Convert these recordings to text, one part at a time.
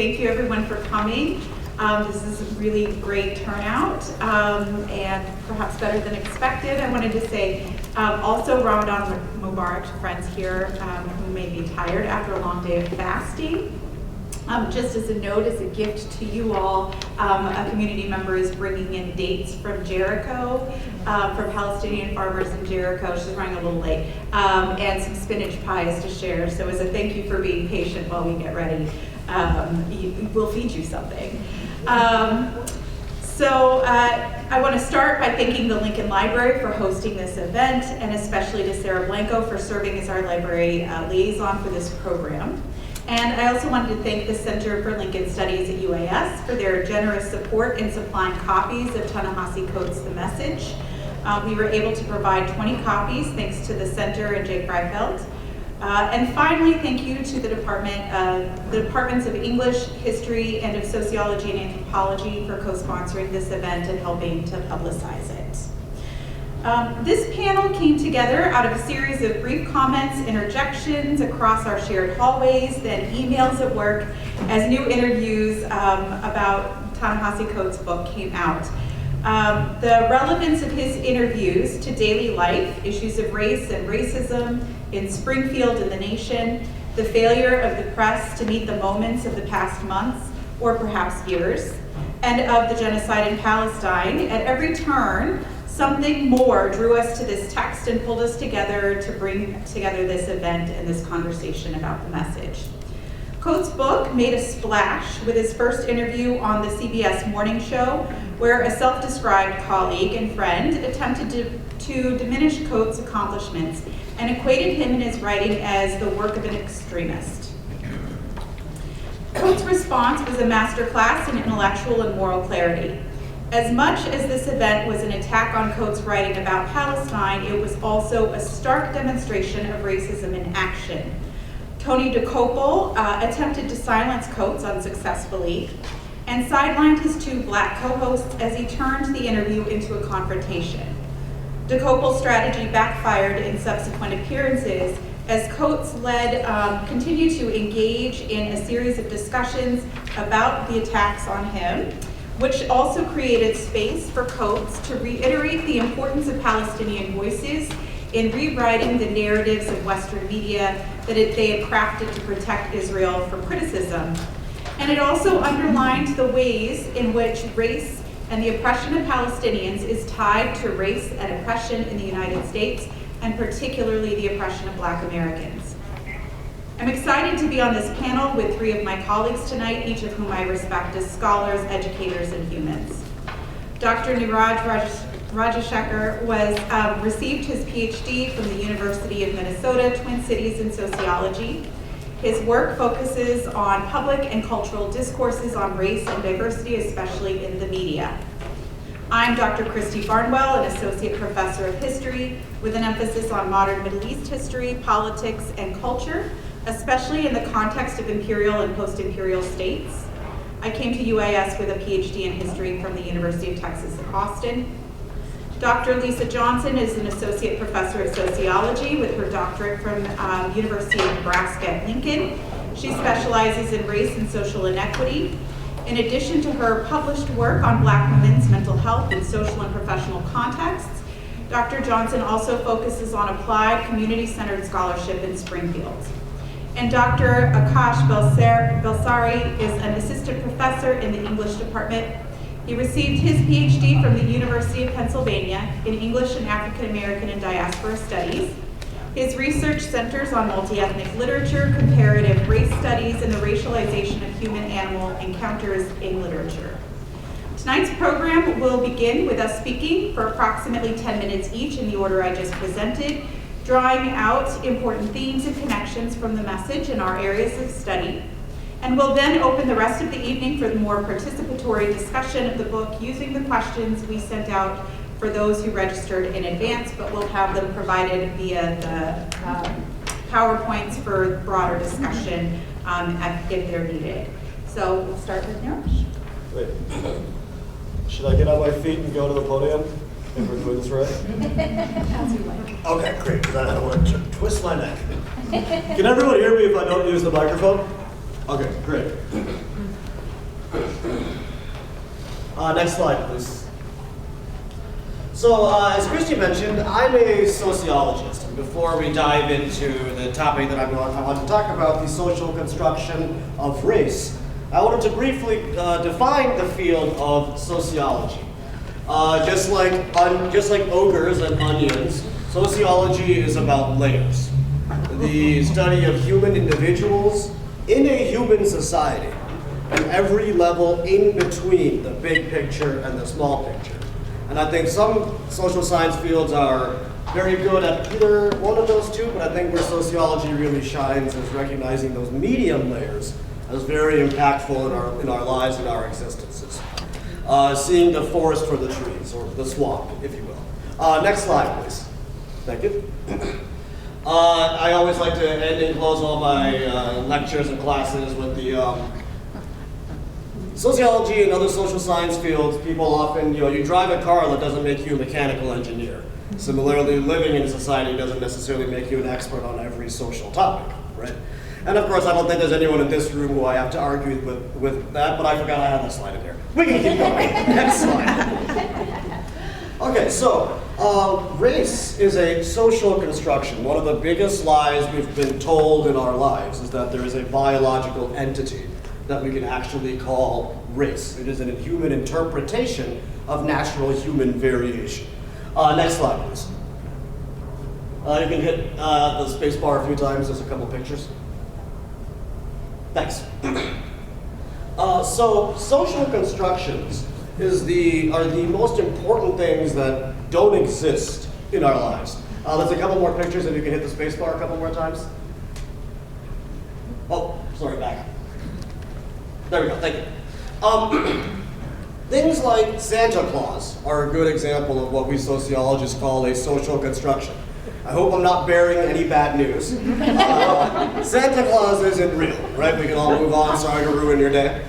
thank you everyone for coming. This is a really great turnout, and perhaps better than expected. I wanted to say also Ramadan Mubarak to friends here who may be tired after a long day of fasting. Just as a note, as a gift to you all, a community member is bringing in dates from Jericho, from Palestinian farmers in Jericho. She's running a little late, and some spinach pies to share. So as a thank you for being patient while we get ready, we'll feed you something. I want to start by thanking the Lincoln Library for hosting this event, and especially to Sarah Blanco for serving as our library liaison for this program. And I also wanted to thank the Center for Lincoln Studies at UAS for their generous support in supplying copies of Ta-Nehisi Coates' The Message. We were able to provide 20 copies thanks to the Center and Jake Reifeld. And finally, thank you to the Departments of English, History, and of Sociology and Anthropology for co-sponsoring this event and helping to publicize it. This panel came together out of a series of brief comments, interjections across our shared hallways, then emails at work as new interviews about Ta-Nehisi Coates' book came out. The relevance of his interviews to daily life, issues of race and racism in Springfield and the nation, the failure of the press to meet the moments of the past months, or perhaps years, and of the genocide in Palestine. At every turn, something more drew us to this text and pulled us together to bring together this event and this conversation about the message. Coates' book made a splash with his first interview on the CBS morning show, where a self-described colleague and friend attempted to diminish Coates' accomplishments and equated him and his writing as the work of an extremist. Coates' response was a masterclass in intellectual and moral clarity. As much as this event was an attack on Coates' writing about Palestine, it was also a stark demonstration of racism in action. Tony DeCopel attempted to silence Coates unsuccessfully and sidelined his two black co-hosts as he turned the interview into a confrontation. DeCopel's strategy backfired in subsequent appearances as Coates continued to engage in a series of discussions about the attacks on him, which also created space for Coates to reiterate the importance of Palestinian voices in rewriting the narratives of Western media that they had crafted to protect Israel from criticism. And it also underlined the ways in which race and the oppression of Palestinians is tied to race and oppression in the United States, and particularly the oppression of Black Americans. I'm excited to be on this panel with three of my colleagues tonight, each of whom I respect as scholars, educators, and humans. Dr. Rajasekar received his PhD from the University of Minnesota, Twin Cities in sociology. His work focuses on public and cultural discourses on race and diversity, especially in the media. I'm Dr. Kristi Barnwell, an associate professor of history with an emphasis on modern Middle East history, politics, and culture, especially in the context of imperial and post-imperial states. I came to UAS with a PhD in history from the University of Texas at Austin. Dr. Lisa Johnson is an associate professor of sociology with her doctorate from University of Nebraska at Lincoln. She specializes in race and social inequity. In addition to her published work on Black women's mental health in social and professional contexts, Dr. Johnson also focuses on applied community-centered scholarship in Springfield. And Dr. Akash Belsare is an assistant professor in the English department. He received his PhD from the University of Pennsylvania in English and African American and Diaspora Studies. His research centers on multi-ethnic literature, comparative race studies, and the racialization of human-animal encounters in literature. Tonight's program will begin with us speaking for approximately 10 minutes each in the order I just presented, drawing out important themes and connections from the message in our areas of study. And we'll then open the rest of the evening for the more participatory discussion of the book using the questions we sent out for those who registered in advance, but we'll have them provided via the PowerPoints for broader discussion if they're needed. So we'll start with Neeraj. Wait, should I get on my feet and go to the podium if we're doing this right? As you like. Okay, great, because I don't want to twist my neck. Can everyone hear me if I don't use the microphone? Okay, great. Next slide, please. So, as Kristi mentioned, I'm a sociologist. And before we dive into the topic that I want to talk about, the social construction of race, I wanted to briefly define the field of sociology. Just like ogres and onions, sociology is about layers. The study of human individuals in a human society, and every level in between the big picture and the small picture. And I think some social science fields are very good at either one of those two, but I think where sociology really shines is recognizing those medium layers as very impactful in our lives and our existences. Seeing the forest for the trees, or the swamp, if you will. Next slide, please. Thank you. I always like to end and close all my lectures and classes with the sociology and other social science fields. People often, you drive a car that doesn't make you a mechanical engineer. Similarly, living in society doesn't necessarily make you an expert on every social topic, right? And of course, I don't think there's anyone in this room who I have to argue with that, but I forgot I had that slide in here. We can keep going. Next slide. Okay, so race is a social construction. One of the biggest lies we've been told in our lives is that there is a biological entity that we can actually call race. It is an inhuman interpretation of natural human variation. Next slide, please. You can hit the space bar a few times. There's a couple pictures. Thanks. So social constructions are the most important things that don't exist in our lives. There's a couple more pictures, if you can hit the space bar a couple more times. Oh, sorry, back. There we go, thank you. Things like Santa Claus are a good example of what we sociologists call a social construction. I hope I'm not bearing any bad news. Santa Claus isn't real, right? We can all move on, sorry to ruin your day.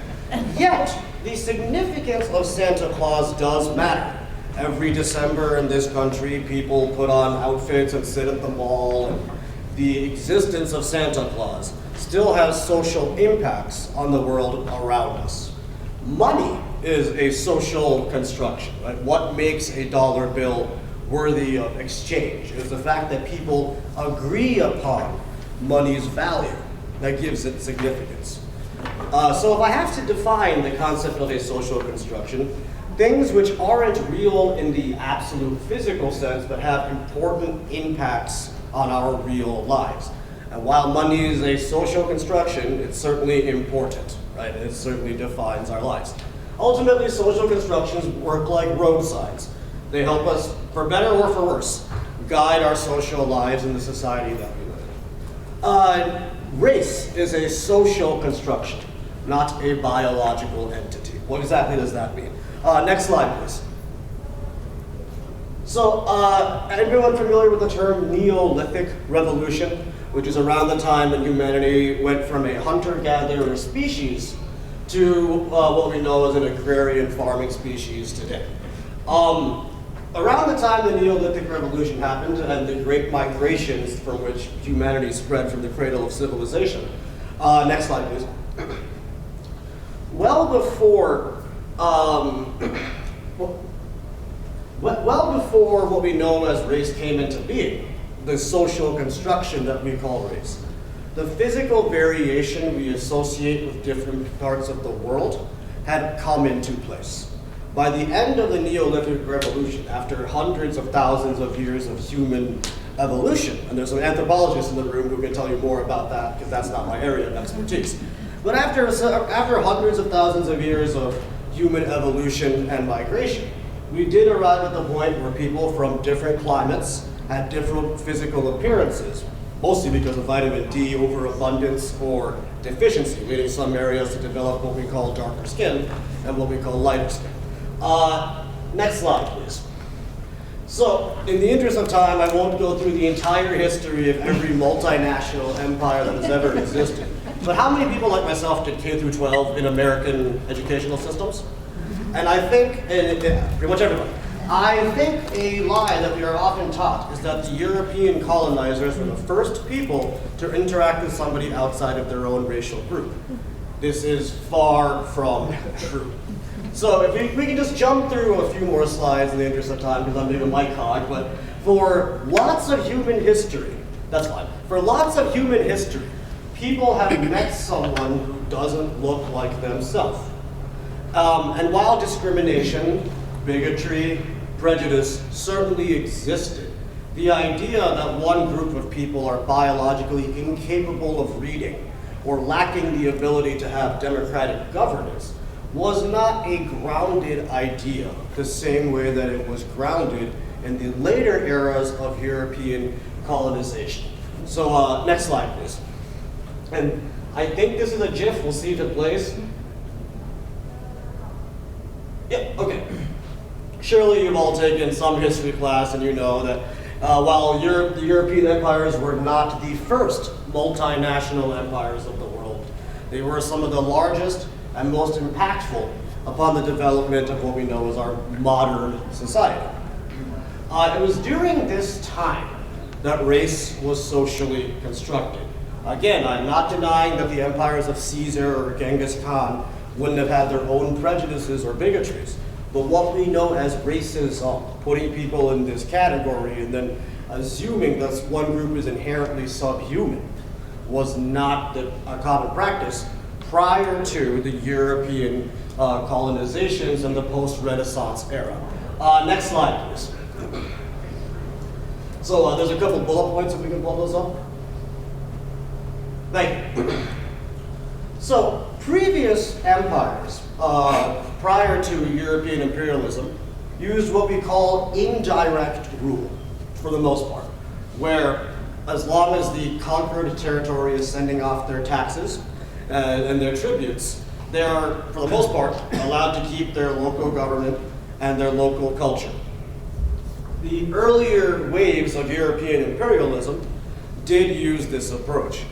Yet, the significance of Santa Claus does matter. Every December in this country, people put on outfits and sit at the mall. And the existence of Santa Claus still has social impacts on the world around us. Money is a social construction, right? What makes a dollar bill worthy of exchange is the fact that people agree upon money's value that gives it significance. So if I have to define the concept of a social construction, things which aren't real in the absolute physical sense but have important impacts on our real lives. And while money is a social construction, it's certainly important, right? It certainly defines our lives. Ultimately, social constructions work like road signs. They help us, for better or for worse, guide our social lives in the society that we live in. Race is a social construction, not a biological entity. What exactly does that mean? Next slide, please. So, everyone familiar with the term Neolithic Revolution, which is around the time that humanity went from a hunter-gatherer species to what we know as an agrarian farming species today. Around the time the Neolithic Revolution happened and the great migrations from which humanity spread from the cradle of civilization. Next slide, please. Well before what we know as race came into being, the social construction that we call race, the physical variation we associate with different parts of the world had come into place. By the end of the Neolithic Revolution, after hundreds of thousands of years of human evolution, and there's some anthropologists in the room who can tell you more about that because that's not my area of expertise. But after hundreds of thousands of years of human evolution and migration, we did arrive at the point where people from different climates had different physical appearances, mostly because of vitamin D overabundance or deficiency, leading some areas to develop what we call darker skin and what we call lighter skin. Next slide, please. So, in the interest of time, I won't go through the entire history of every multinational empire that has ever existed. But how many people like myself did K through 12 in American educational systems? And I think, pretty much everybody. I think a lie that we are often taught is that the European colonizers were the first people to interact with somebody outside of their own racial group. This is far from true. So if we can just jump through a few more slides in the interest of time, because I'm being a mic hog, but for lots of human history, that's fine. For lots of human history, people have met someone who doesn't look like themselves. And while discrimination, bigotry, prejudice certainly existed, the idea that one group of people are biologically incapable of reading or lacking the ability to have democratic governance was not a grounded idea the same way that it was grounded in the later eras of European colonization. So next slide, please. And I think this is a GIF. We'll see if it plays. Yeah, okay. Surely you've all taken some history class and you know that while the European empires were not the first multinational empires of the world, they were some of the largest and most impactful upon the development of what we know as our modern society. It was during this time that race was socially constructed. Again, I'm not denying that the empires of Caesar or Genghis Khan wouldn't have had their own prejudices or bigotries, but what we know as racism, putting people in this category and then assuming that one group is inherently subhuman, was not a common practice prior to the European colonizations and the post-Renaissance era. Next slide, please. So there's a couple bullet points if we can pull those up. Thank you. So previous empires prior to European imperialism used what we call indirect rule for the most part, where as long as the conquered territory is sending off their taxes and their tributes, they are, for the most part, allowed to keep their local government and their local culture. The earlier waves of European imperialism did use this approach.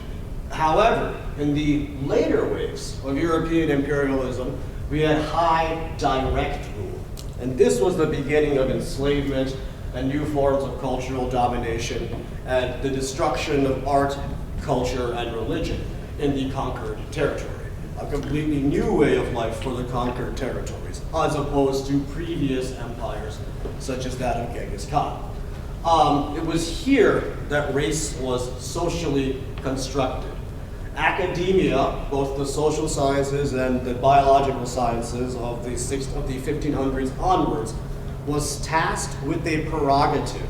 However, in the later waves of European imperialism, we had high direct rule. And this was the beginning of enslavement and new forms of cultural domination and the destruction of art, culture, and religion in the conquered territory. A completely new way of life for the conquered territories, as opposed to previous empires, such as that of Genghis Khan. It was here that race was socially constructed. Academia, both the social sciences and the biological sciences of the 1500s onwards, was tasked with a prerogative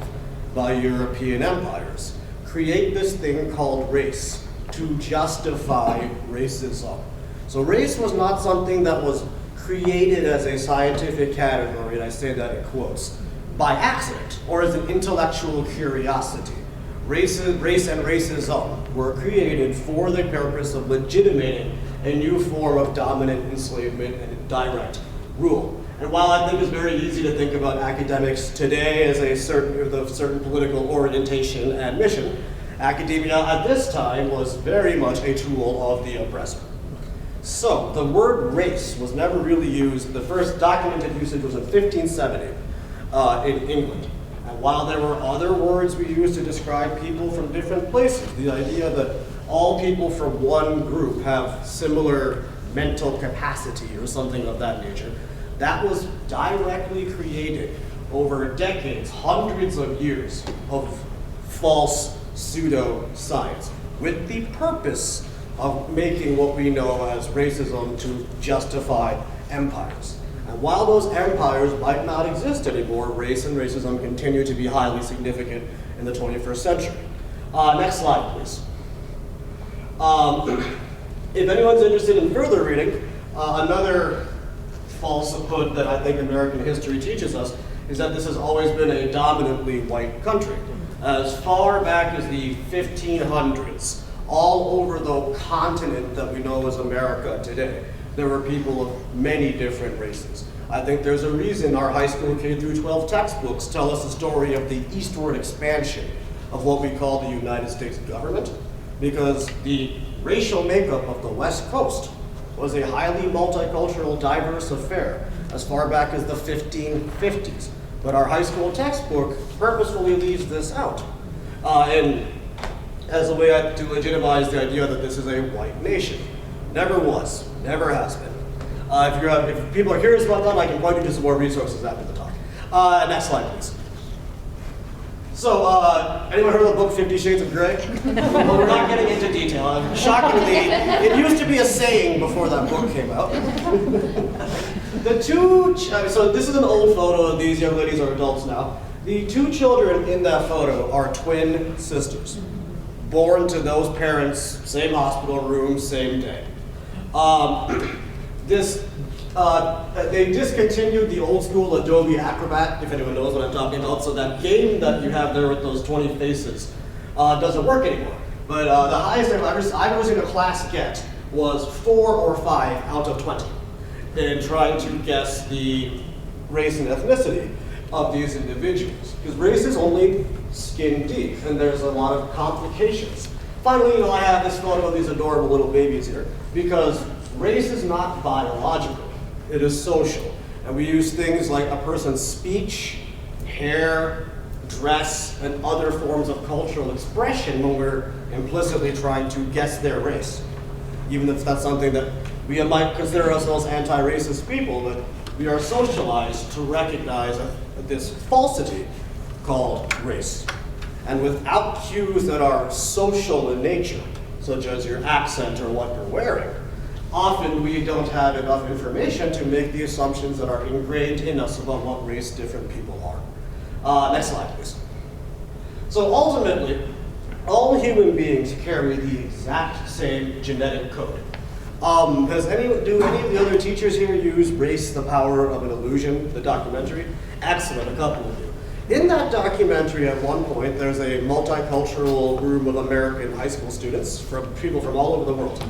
by European empires. Create this thing called race to justify racism. So race was not something that was created as a scientific category, and I say that in quotes, by accident or as an intellectual curiosity. Race and racism were created for the purpose of legitimating a new form of dominant enslavement and direct rule. And while I think it's very easy to think about academics today as a certain political orientation and mission, academia at this time was very much a tool of the oppressor. So the word race was never really used. The first documented usage was in 1570 in England. And while there were other words we used to describe people from different places, the idea that all people from one group have similar mental capacity or something of that nature, that was directly created over decades, hundreds of years of false pseudo-science with the purpose of making what we know as racism to justify empires. And while those empires might not exist anymore, race and racism continue to be highly significant in the 21st century. Next slide, please. If anyone's interested in further reading, another falsehood that I think American history teaches us is that this has always been a dominantly white country. As far back as the 1500s, all over the continent that we know as America today, there were people of many different races. I think there's a reason our high school K through 12 textbooks tell us the story of the eastward expansion of what we call the United States government, because the racial makeup of the West Coast was a highly multicultural, diverse affair as far back as the 1550s. But our high school textbook purposefully leaves this out. And as a way to legitimize the idea that this is a white nation. Never was. Never has been. If people are curious about that, I can point you to some more resources after the talk. Next slide, please. So, anyone heard of the book 50 Shades of Grey? Well, we're not getting into detail. Shockingly, it used to be a saying before that book came out. So this is an old photo. These young ladies are adults now. The two children in that photo are twin sisters, born to those parents, same hospital room, same day. They discontinued the old school Adobe Acrobat, if anyone knows what I'm talking about. So that game that you have there with those 20 faces doesn't work anymore. But the highest I've ever seen a class get was 4 or 5 out of 20 in trying to guess the race and ethnicity of these individuals. Because race is only skin deep, and there's a lot of complications. Finally, I have this photo of these adorable little babies here, because race is not biological. It is social. And we use things like a person's speech, hair, dress, and other forms of cultural expression when we're implicitly trying to guess their race. Even if that's something that we might consider ourselves anti-racist people, but we are socialized to recognize this falsity called race. And without cues that are social in nature, such as your accent or what you're wearing, often we don't have enough information to make the assumptions that are ingrained in us about what race different people are. Next slide, please. So ultimately, all human beings carry the exact same genetic code. Do any of the other teachers here use Race, the Power of an Illusion, the documentary? Excellent, a couple of you. In that documentary, at one point, there's a multicultural group of American high school students, from people from all over the world.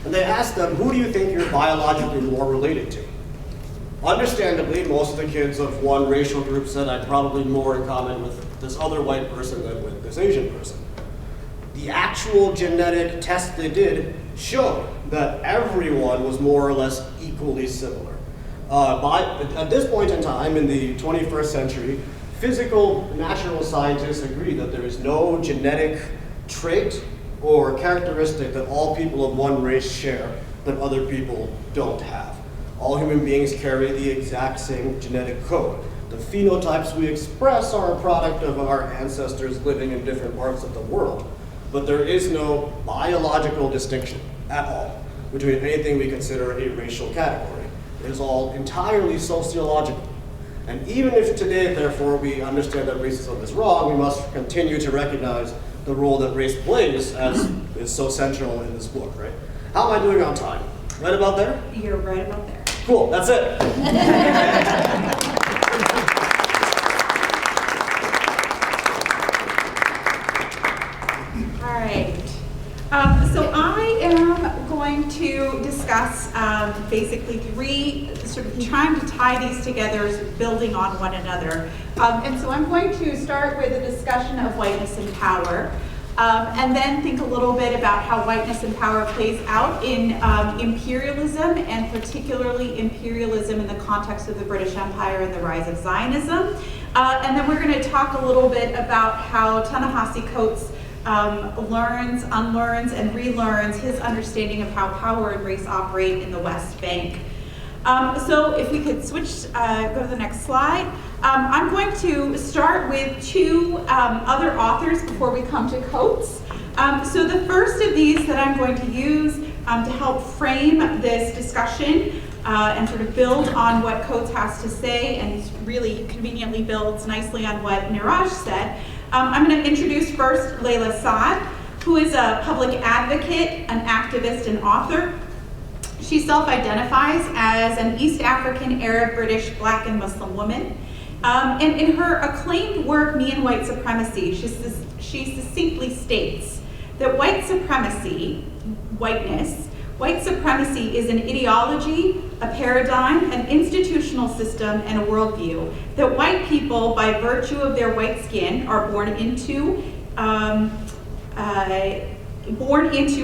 And they asked them, who do you think you're biologically more related to? Understandably, most of the kids of one racial group said I'd probably more in common with this other white person than with this Asian person. The actual genetic test they did showed that everyone was more or less equally similar. At this point in time, in the 21st century, physical natural scientists agree that there is no genetic trait or characteristic that all people of one race share that other people don't have. All human beings carry the exact same genetic code. The phenotypes we express are a product of our ancestors living in different parts of the world. But there is no biological distinction at all between anything we consider a racial category. It is all entirely sociological. And even if today, therefore, we understand that racism is wrong, we must continue to recognize the role that race plays, as is so central in this book, right? How am I doing on time? Right about there? You're right about there. Cool, that's it. All right. So I am going to discuss basically three, sort of trying to tie these together, building on one another. And so I'm going to start with a discussion of whiteness and power, and then think a little bit about how whiteness and power plays out in imperialism, and particularly imperialism in the context of the British Empire and the rise of Zionism. And then we're going to talk a little bit about how Ta-Nehisi Coates learns, unlearns, and relearns his understanding of how power and race operate in the West Bank. So if we could switch, go to the next slide. I'm going to start with two other authors before we come to Coates. So the first of these that I'm going to use to help frame this discussion and sort of build on what Coates has to say, and really conveniently builds nicely on what Niraj said. I'm going to introduce first Layla Saad, who is a public advocate, an activist, and author. She self-identifies as an East African, Arab, British, Black, and Muslim woman. And in her acclaimed work, Me and White Supremacy, she succinctly states that white supremacy, white supremacy is an ideology, a paradigm, an institutional system, and a worldview that white people, by virtue of their white skin, are born into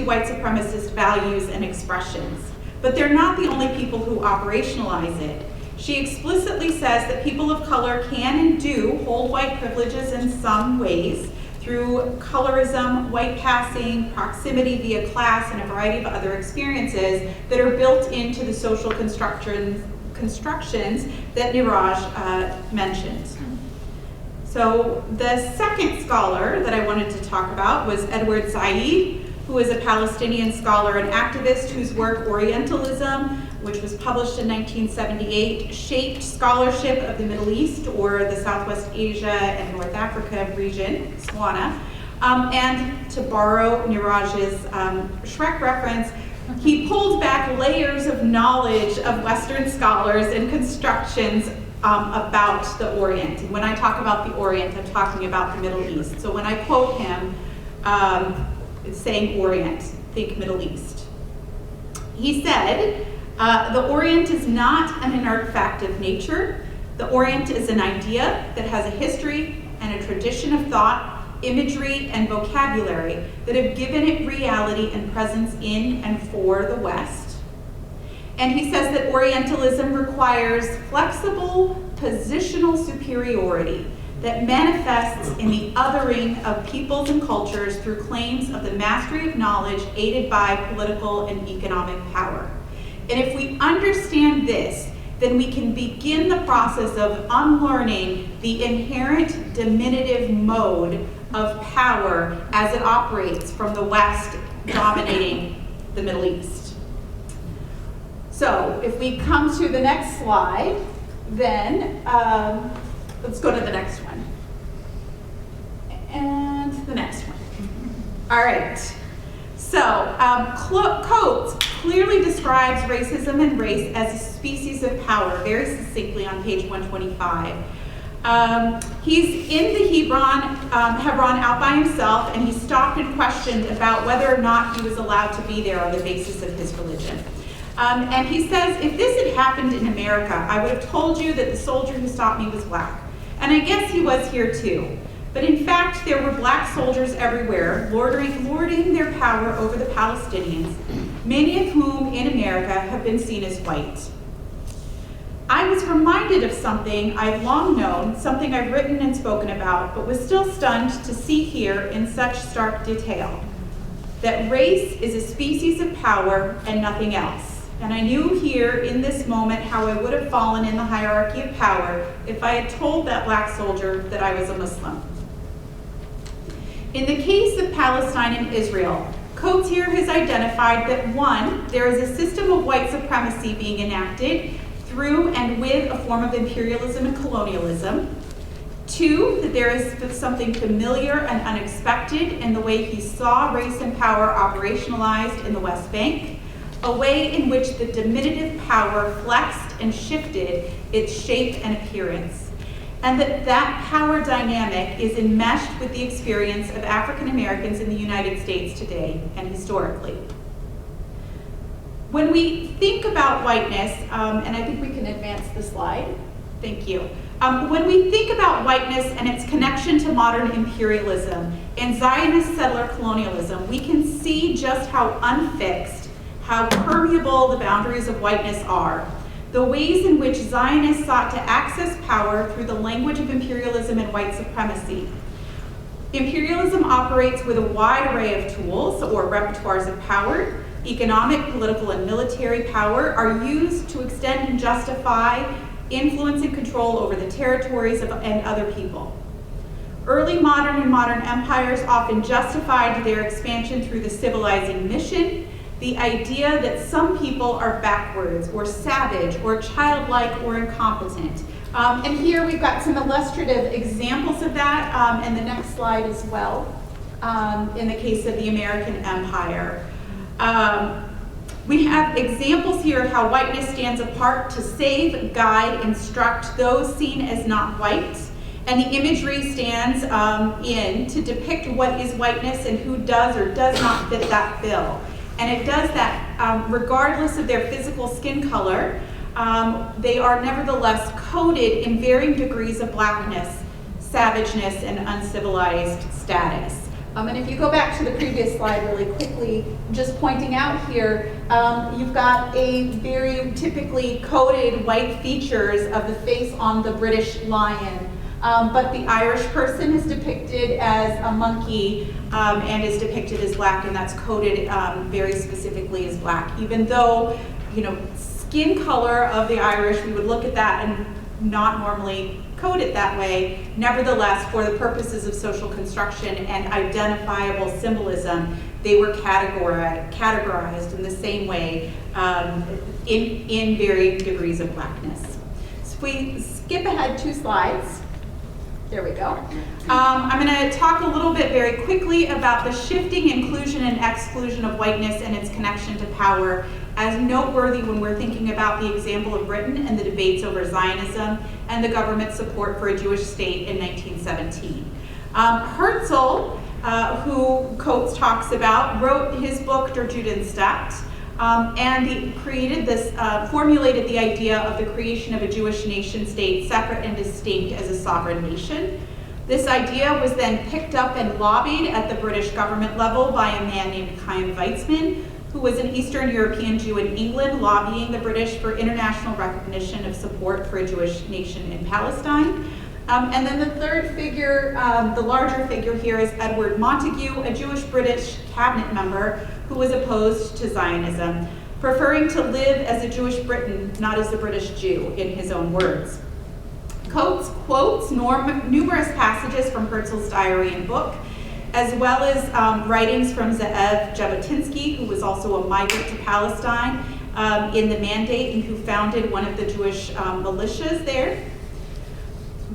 white supremacist values and expressions. But they're not the only people who operationalize it. She explicitly says that people of color can and do hold white privileges in some ways, through colorism, white passing, proximity via class, and a variety of other experiences that are built into the social constructions that Niraj mentioned. So the second scholar that I wanted to talk about was Edward Said, who is a Palestinian scholar and activist whose work Orientalism, which was published in 1978, shaped scholarship of the Middle East, or the Southwest Asia and North Africa region, SWANA. And to borrow Niraj's Shrek reference, he pulled back layers of knowledge of Western scholars and constructions about the Orient. And when I talk about the Orient, I'm talking about the Middle East. So when I quote him, it's saying Orient, think Middle East. He said, the Orient is not an inert fact of nature. The Orient is an idea that has a history and a tradition of thought, imagery, and vocabulary that have given it reality and presence in and for the West. And he says that Orientalism requires flexible positional superiority that manifests in the othering of peoples and cultures through claims of the mastery of knowledge aided by political and economic power. And if we understand this, then we can begin the process of unlearning the inherent diminutive mode of power as it operates from the West dominating the Middle East. So if we come to the next slide, then let's go to the next one. And the next one. All right. So Coates clearly describes racism and race as a species of power, very succinctly on page 125. He's in the Hebron out by himself, and he stopped and questioned about whether or not he was allowed to be there on the basis of his religion. And he says, if this had happened in America, I would have told you that the soldier who stopped me was black. And I guess he was here too. But in fact, there were black soldiers everywhere, lording their power over the Palestinians, many of whom in America have been seen as white. I was reminded of something I've long known, something I've written and spoken about, but was still stunned to see here in such stark detail, that race is a species of power and nothing else. And I knew here in this moment how I would have fallen in the hierarchy of power if I had told that black soldier that I was a Muslim. In the case of Palestine and Israel, Coates here has identified that 1, there is a system of white supremacy being enacted through and with a form of imperialism and colonialism. 2, that there is something familiar and unexpected in the way he saw race and power operationalized in the West Bank, a way in which the diminutive power flexed and shifted its shape and appearance, and that power dynamic is enmeshed with the experience of African Americans in the United States today and historically. When we think about whiteness, and I think we can advance the slide, thank you. When we think about whiteness and its connection to modern imperialism and Zionist settler colonialism, we can see just how unfixed, how permeable the boundaries of whiteness are. The ways in which Zionists sought to access power through the language of imperialism and white supremacy. Imperialism operates with a wide array of tools or repertoires of power. Economic, political, and military power are used to extend and justify influence and control over the territories and other people. Early modern and modern empires often justified their expansion through the civilizing mission, the idea that some people are backwards or savage or childlike or incompetent. And here we've got some illustrative examples of that, and the next slide as well, in the case of the American Empire. We have examples here of how whiteness stands apart to save, guide, instruct those seen as not white, and the imagery stands in to depict what is whiteness and who does or does not fit that bill. And it does that regardless of their physical skin color. They are nevertheless coded in varying degrees of blackness, savageness, and uncivilized status. And if you go back to the previous slide really quickly, just pointing out here, you've got a very typically coded white features of the face on the British lion, But the Irish person is depicted as a monkey and is depicted as black, and that's coded very specifically as black. Even though, skin color of the Irish, we would look at that and not normally code it that way. Nevertheless, for the purposes of social construction and identifiable symbolism, they were categorized in the same way in varying degrees of blackness. So if we skip ahead 2 slides, there we go. I'm going to talk a little bit very quickly about the shifting inclusion and exclusion of whiteness and its connection to power as noteworthy when we're thinking about the example of Britain and the debates over Zionism and the government support for a Jewish state in 1917. Herzl, who Coates talks about, wrote his book Der Judenstaat, and he formulated the idea of the creation of a Jewish nation state separate and distinct as a sovereign nation. This idea was then picked up and lobbied at the British government level by a man named Chaim Weizmann, who was an Eastern European Jew in England, lobbying the British for international recognition of support for a Jewish nation in Palestine. And then the third figure, the larger figure here, is Edward Montagu, a Jewish-British cabinet member who was opposed to Zionism, preferring to live as a Jewish Briton, not as a British Jew, in his own words. Coates quotes numerous passages from Herzl's diary and book, as well as writings from Ze'ev Jabotinsky, who was also a migrant to Palestine in the Mandate and who founded one of the Jewish militias there.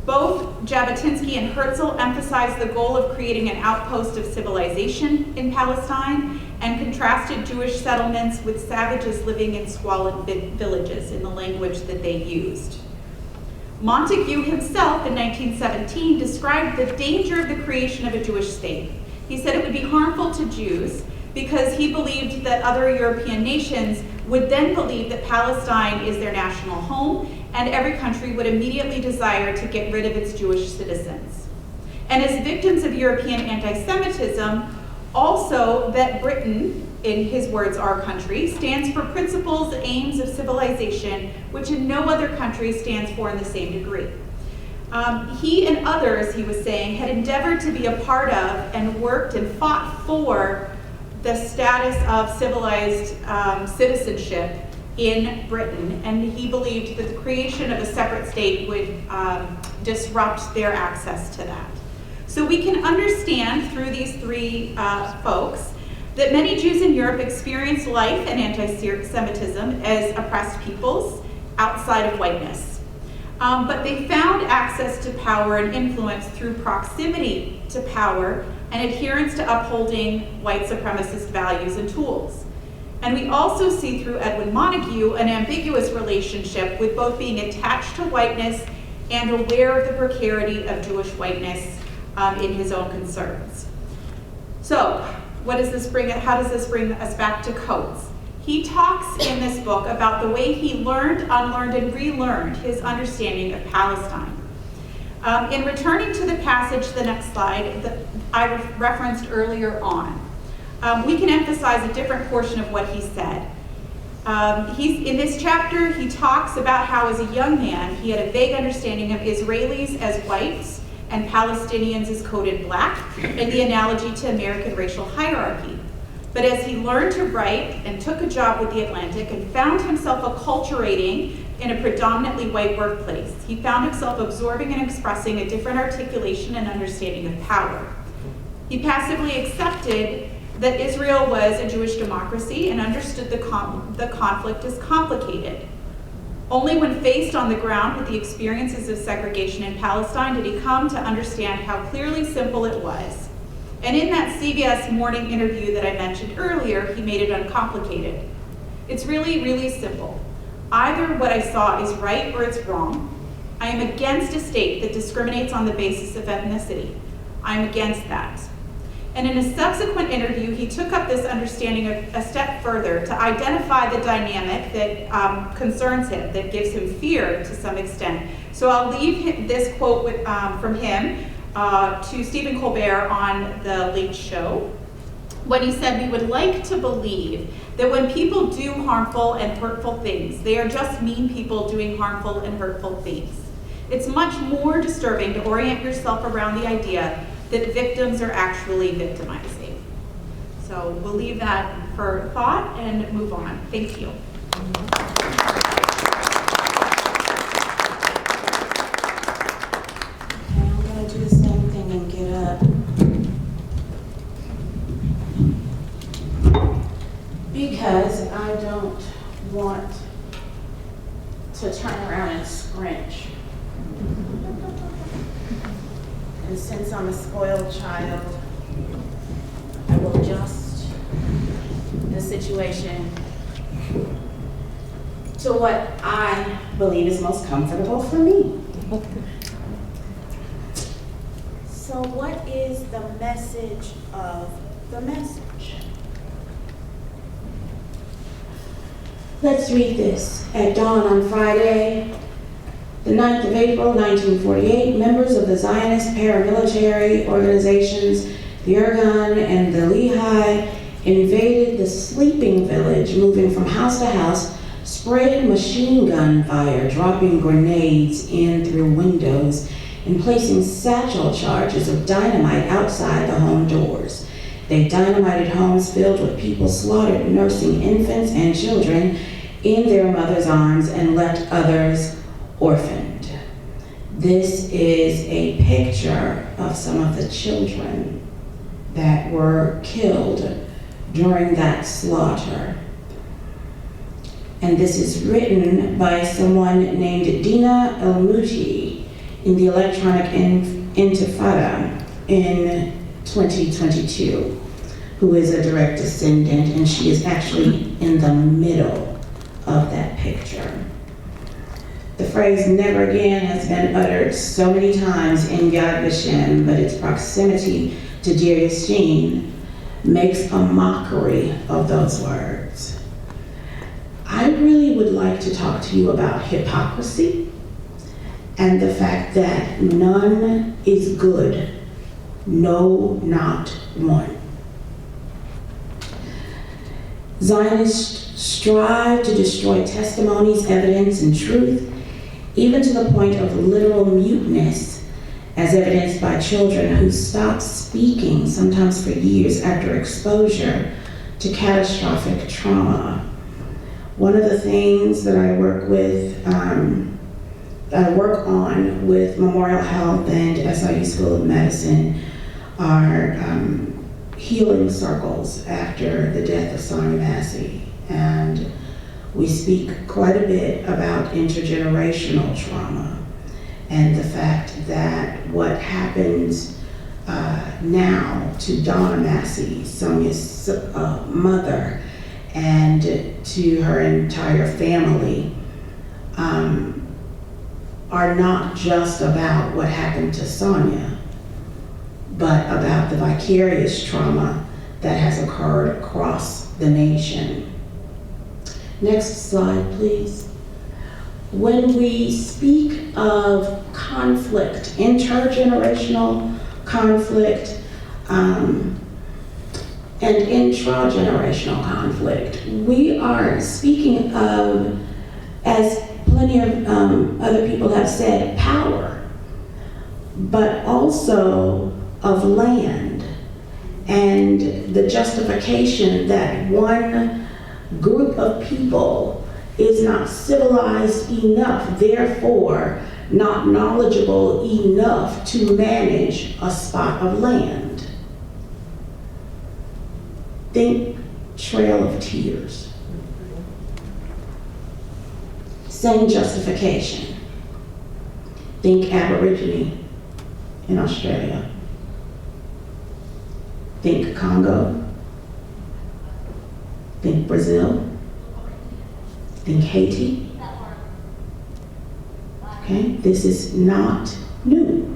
Both Jabotinsky and Herzl emphasized the goal of creating an outpost of civilization in Palestine and contrasted Jewish settlements with savages living in squalid villages in the language that they used. Montagu himself in 1917 described the danger of the creation of a Jewish state. He said it would be harmful to Jews because he believed that other European nations would then believe that Palestine is their national home, and every country would immediately desire to get rid of its Jewish citizens. And as victims of European anti-Semitism, also that Britain, in his words, our country, stands for principles, aims of civilization, which in no other country stands for in the same degree. He and others, he was saying, had endeavored to be a part of and worked and fought for the status of civilized citizenship in Britain, and he believed that the creation of a separate state would disrupt their access to that. So we can understand through these 3 folks that many Jews in Europe experienced life and anti-Semitism as oppressed peoples outside of whiteness. But they found access to power and influence through proximity to power and adherence to upholding white supremacist values and tools. And we also see through Edwin Montagu an ambiguous relationship with both being attached to whiteness and aware of the precarity of Jewish whiteness in his own concerns. So, how does this bring us back to Coates? He talks in this book about the way he learned, unlearned, and relearned his understanding of Palestine. In returning to the passage, the next slide, that I referenced earlier on, we can emphasize a different portion of what he said. In this chapter, he talks about how as a young man, he had a vague understanding of Israelis as whites and Palestinians as coded black, in the analogy to American racial hierarchy. But as he learned to write and took a job with The Atlantic and found himself acculturating in a predominantly white workplace, he found himself absorbing and expressing a different articulation and understanding of power. He passively accepted that Israel was a Jewish democracy and understood the conflict as complicated. Only when faced on the ground with the experiences of segregation in Palestine did he come to understand how clearly simple it was. And in that CBS morning interview that I mentioned earlier, he made it uncomplicated. It's really, really simple. Either what I saw is right or it's wrong. I am against a state that discriminates on the basis of ethnicity. I am against that. And in a subsequent interview, he took up this understanding a step further to identify the dynamic that concerns him, that gives him fear to some extent. So I'll leave this quote from him to Stephen Colbert on The Late Show, when he said, "We would like to believe that when people do harmful and hurtful things, they are just mean people doing harmful and hurtful things. It's much more disturbing to orient yourself around the idea that victims are actually victimizing. So we'll leave that for thought and move on. Thank you. I'm going to do the same thing and get up. Because I don't want to turn around and scrunch. And since I'm a spoiled child, I will adjust the situation to what I believe is most comfortable for me. So what is the message of the message? Let's read this. At dawn on Friday, the 9th of April, 1948, members of the Zionist paramilitary organizations, the Irgun and the Lehigh, invaded the sleeping village, moving from house to house, spraying machine gun fire, dropping grenades in through windows, and placing satchel charges of dynamite outside the home doors. They dynamited homes filled with people slaughtered, nursing infants and children in their mother's arms, and left others orphaned. This is a picture of some of the children that were killed during that slaughter. And this is written by someone named Dina El-Mouti in the Electronic Intifada in 2022, who is a direct descendant, and she is actually in the middle of that picture. The phrase "never again" has been uttered so many times in Yad Vashem, but its proximity to Deir Yashin makes a mockery of those words. I really would like to talk to you about hypocrisy and the fact that none is good, no, not one. Zionists strive to destroy testimonies, evidence, and truth, even to the point of literal muteness, as evidenced by children who stop speaking, sometimes for years after exposure to catastrophic trauma. One of the things that I work on with Memorial Health and SIU School of Medicine are healing circles after the death of Ta-Nehisi. And we speak quite a bit about intergenerational trauma and the fact that what happens now to Ta-Nehisi, Sonia's mother, and to her entire family are not just about what happened to Sonia, but about the vicarious trauma that has occurred across the nation. Next slide, please. When we speak of conflict, intergenerational conflict, and intragenerational conflict, we are speaking of, as plenty of other people have said, power, but also of land and the justification that one group of people is not civilized enough, therefore not knowledgeable enough to manage a spot of land. Think Trail of Tears. Same justification. Think Aborigine in Australia. Think Congo. Think Brazil. Think Haiti. Okay, this is not new.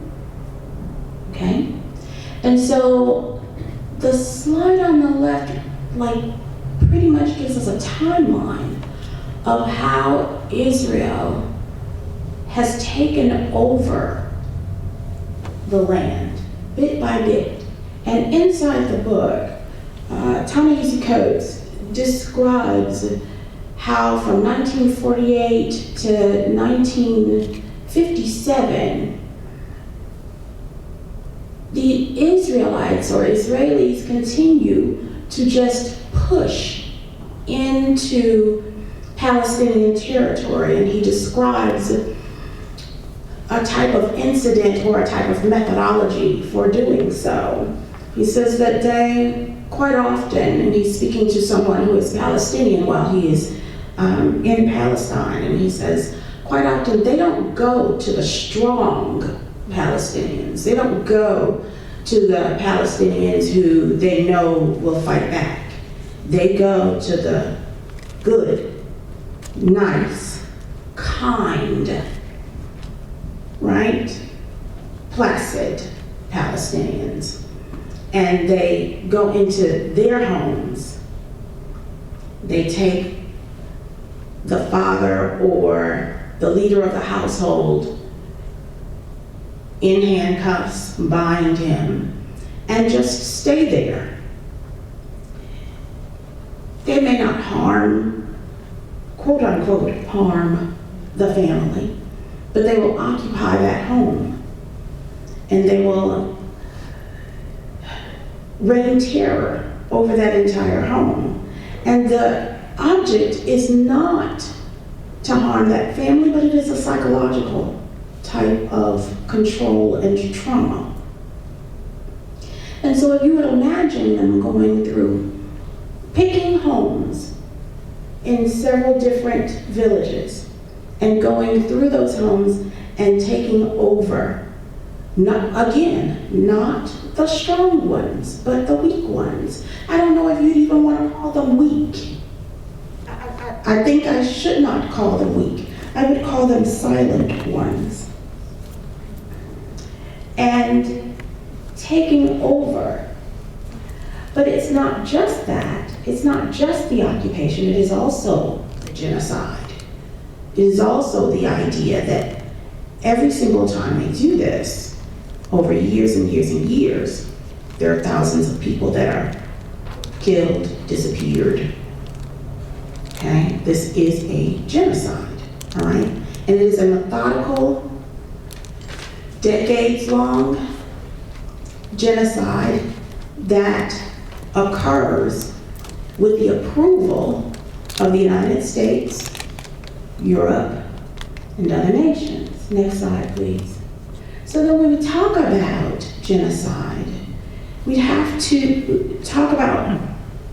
Okay, and so the slide on the left, pretty much gives us a timeline of how Israel has taken over the land bit by bit. And inside the book, Ta-Nehisi Coates describes how from 1948 to 1950, 57, the Israelites or Israelis continue to just push into Palestinian territory, and he describes a type of incident or a type of methodology for doing so. He says that they quite often, and he's speaking to someone who is Palestinian while he is in Palestine, and he says quite often they don't go to the strong Palestinians. They don't go to the Palestinians who they know will fight back. They go to the good, nice, kind, right, placid Palestinians. And they go into their homes. They take the father or the leader of the household in handcuffs, bind him, and just stay there. They may not harm, quote unquote, harm the family, but they will occupy that home, and they will rain terror over that entire home. And the object is not to harm that family, but it is a psychological type of control and trauma. And so if you would imagine them going through, picking homes in several different villages and going through those homes and taking over, not the strong ones, but the weak ones. I don't know if you'd even want to call them weak. I think I should not call them weak. I would call them silent ones. And taking over. But it's not just that. It's not just the occupation. It is also the genocide. It is also the idea that every single time they do this, over years and years and years, there are thousands of people that are killed, disappeared. Okay? This is a genocide, all right? And it is a methodical, decades-long genocide that occurs with the approval of the United States, Europe, and other nations. Next slide, please. So then when we talk about genocide, we have to talk about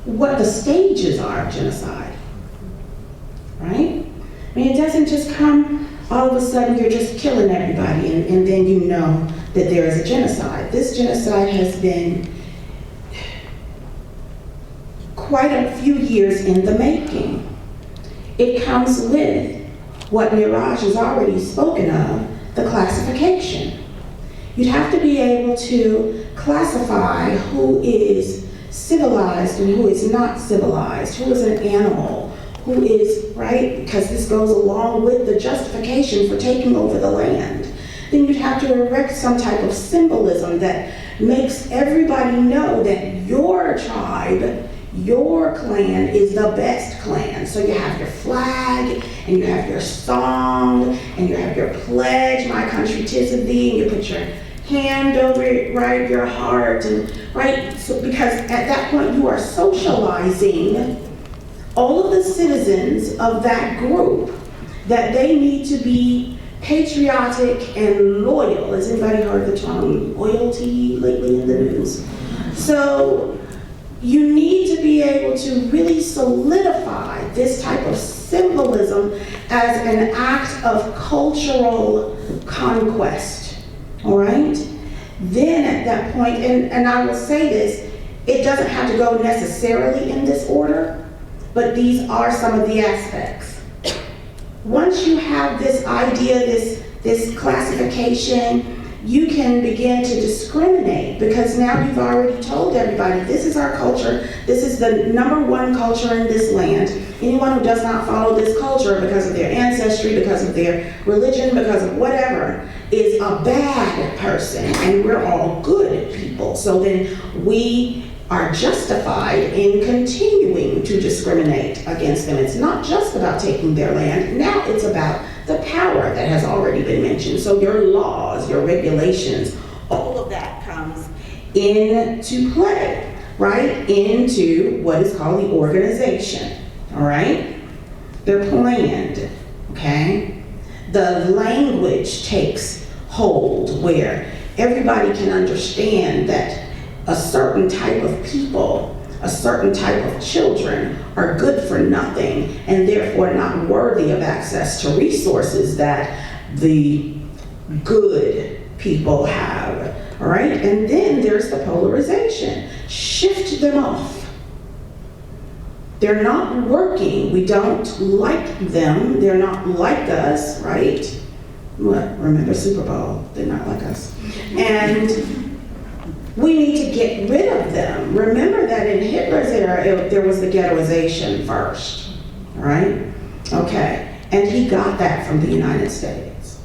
what the stages are of genocide, right? I mean, it doesn't just come all of a sudden you're just killing everybody and then you know that there is a genocide. This genocide has been quite a few years in the making. It comes with what Niraj has already spoken of, the classification. You'd have to be able to classify who is civilized and who is not civilized, who is an animal, who is, right? Because this goes along with the justification for taking over the land. Then you'd have to erect some type of symbolism that makes everybody know that your tribe, your clan is the best clan. So you have your flag, and you have your song, and you have your pledge, my country 'tis of thee, and you put your hand over it, right, your heart, and right, so because at that point you are socializing all of the citizens of that group that they need to be patriotic and loyal. Has anybody heard the term loyalty lately in the news? So you need to be able to really solidify this type of symbolism as an act of cultural conquest, all right? Then at that point, and I will say this, it doesn't have to go necessarily in this order, but these are some of the aspects. Once you have this idea, this classification, you can begin to discriminate because now you've already told everybody, this is our culture, this is the #1 culture in this land. Anyone who does not follow this culture because of their ancestry, because of their religion, because of whatever, is a bad person, and we're all good people. So then we are justified in continuing to discriminate against them. It's not just about taking their land. Now it's about the power that has already been mentioned. So your laws, your regulations, all of that comes into play, right? Into what is called the organization, all right? They're planned, okay? The language takes hold where everybody can understand that a certain type of people, a certain type of children are good for nothing and therefore not worthy of access to resources that the good people have, all right? And then there's the polarization. Shift them off. They're not working. We don't like them. They're not like us, right? What? Remember Super Bowl? They're not like us. And we need to get rid of them. Remember that in Hitler's era, there was the ghettoization first, right? Okay, and he got that from the United States,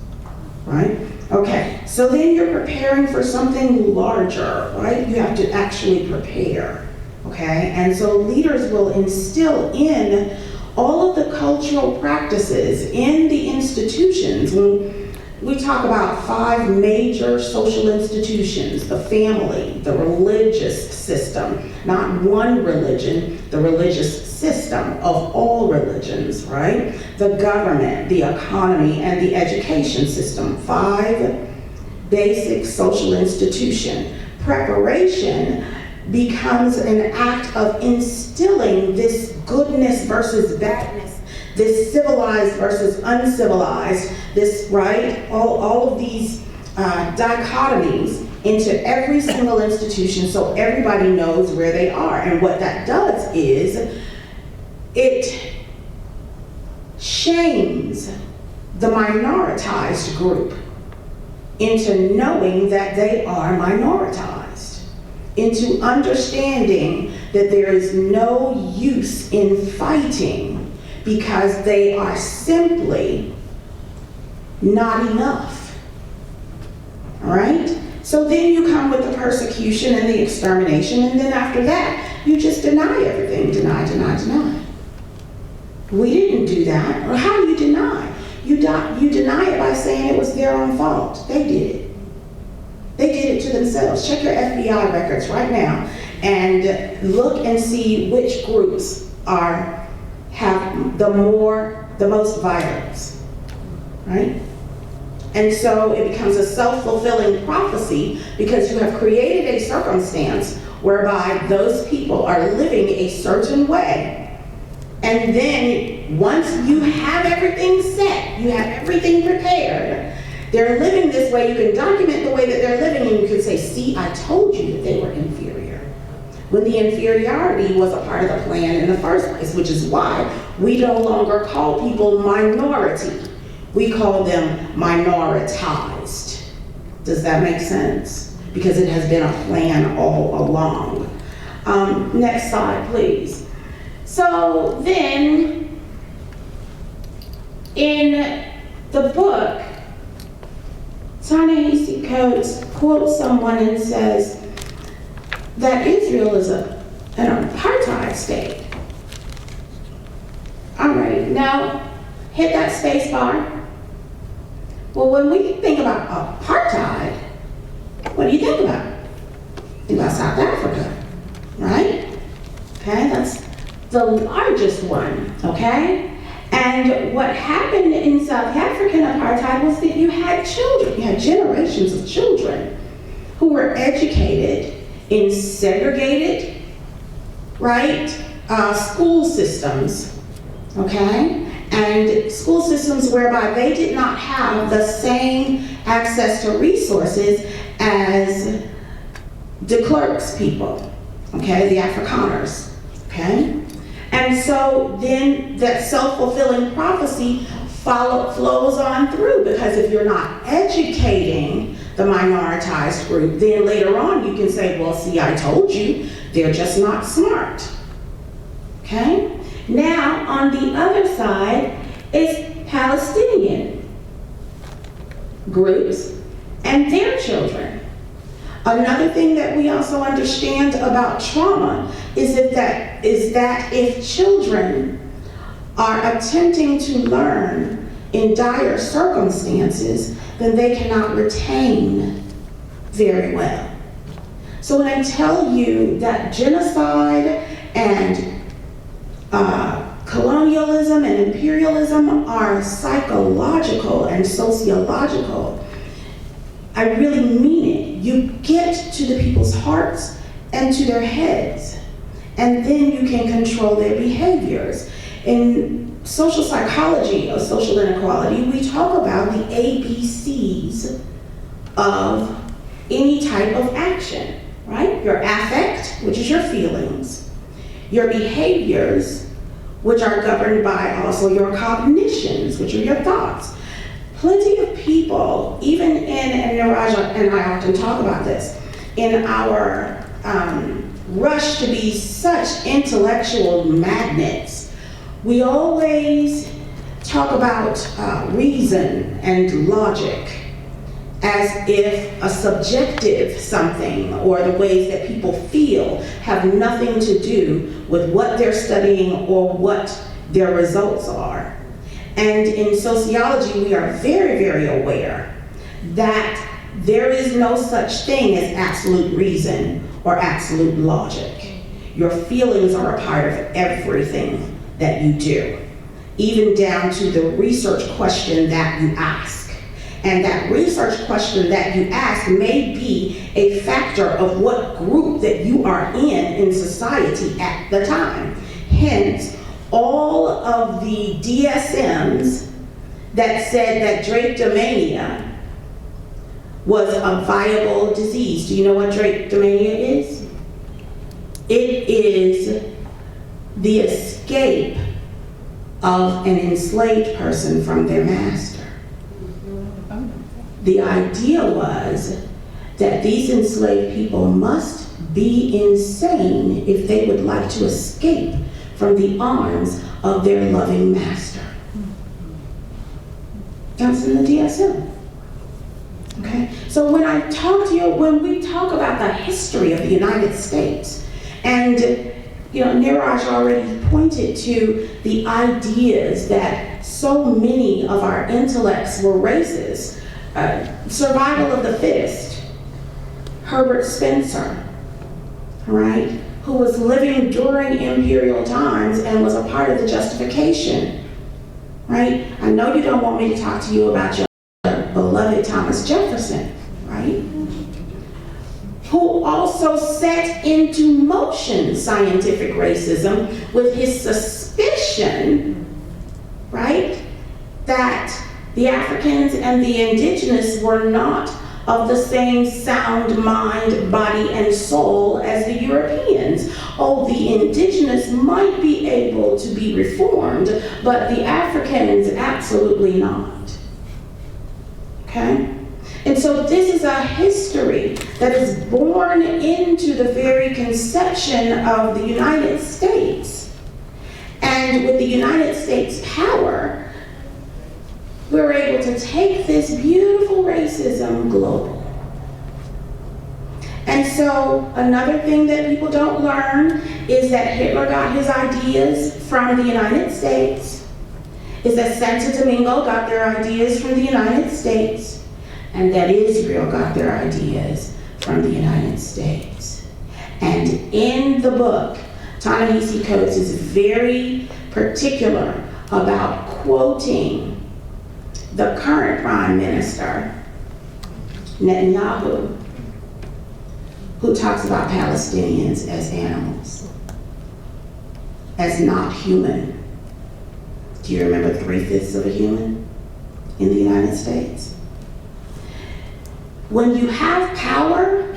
right? Okay, so then you're preparing for something larger, right? You have to actually prepare, okay? And so leaders will instill in all of the cultural practices in the institutions. We talk about 5 major social institutions: the family, the religious system, not one religion, the religious system of all religions, right? The government, the economy, and the education system. 5 basic social institutions. Preparation becomes an act of instilling this goodness versus badness, this civilized versus uncivilized, this, right, all of these dichotomies into every single institution so everybody knows where they are. And what that does is it shames the minoritized group into knowing that they are minoritized, into understanding that there is no use in fighting because they are simply not enough, all right? So then you come with the persecution and the extermination, and then after that, you just deny everything, deny, deny, deny. We didn't do that. Or how do you deny? You deny it by saying it was their own fault. They did it. They did it to themselves. Check your FBI records right now and look and see which groups have the most violence, right? And so it becomes a self-fulfilling prophecy because you have created a circumstance whereby those people are living a certain way. And then once you have everything set, you have everything prepared, they're living this way, you can document the way that they're living and you can say, see, I told you that they were inferior. When the inferiority was a part of the plan in the first place, which is why we no longer call people minority. We call them minoritized. Does that make sense? Because it has been a plan all along. Next slide, please. So then, in the book, Ta-Nehisi Coates quotes someone and says that Israel is an apartheid state. All right, now hit that space bar. Well, when we think about apartheid, what do you think about? Think about South Africa, right? Okay, that's the largest one, okay? And what happened in South African apartheid was that you had children, you had generations of children who were educated in segregated, right, school systems, okay? And school systems whereby they did not have the same access to resources as de Klerk's people, okay, the Afrikaners, okay? And so then that self-fulfilling prophecy flows on through, because if you're not educating the minoritized group, then later on you can say, well, see, I told you, they're just not smart, okay? Now, on the other side is Palestinian groups and their children. Another thing that we also understand about trauma is that if children are attempting to learn in dire circumstances, then they cannot retain very well. So when I tell you that genocide and colonialism and imperialism are psychological and sociological, I really mean it. You get to the people's hearts and to their heads, and then you can control their behaviors. In social psychology of social inequality, we talk about the ABCs of any type of action, right? Your affect, which is your feelings, your behaviors, which are governed by also your cognitions, which are your thoughts. Plenty of people, even and Raja and I often talk about this, in our rush to be such intellectual magnets, we always talk about reason and logic as if a subjective something or the ways that people feel have nothing to do with what they're studying or what their results are. And in sociology, we are very, very aware that there is no such thing as absolute reason or absolute logic. Your feelings are a part of everything that you do, even down to the research question that you ask. And that research question that you ask may be a factor of what group that you are in society at the time. Hence, all of the DSMs that said that drapetomania was a viable disease. Do you know what drapetomania is? It is the escape of an enslaved person from their master. The idea was that these enslaved people must be insane if they would like to escape from the arms of their loving master. That's in the DSM. Okay? So when I talk to you, when we talk about the history of the United States, and Niraj already pointed to the ideas that so many of our intellects were racist. Survival of the fittest, Herbert Spencer, right, who was living during imperial times and was a part of the justification, right? I know you don't want me to talk to you about your beloved Thomas Jefferson, right? Who also set into motion scientific racism with his suspicion, right, that the Africans and the indigenous were not of the same sound mind, body, and soul as the Europeans. Oh, the indigenous might be able to be reformed, but the Africans absolutely not. Okay? And so this is a history that is born into the very conception of the United States. And with the United States power, we're able to take this beautiful racism global. And so another thing that people don't learn is that Hitler got his ideas from the United States, is that Santo Domingo got their ideas from the United States, and that Israel got their ideas from the United States. And in the book, Ta-Nehisi Coates is very particular about quoting the current Prime Minister, Netanyahu, who talks about Palestinians as animals, as not human. Do you remember 3/5 of a human in the United States? When you have power,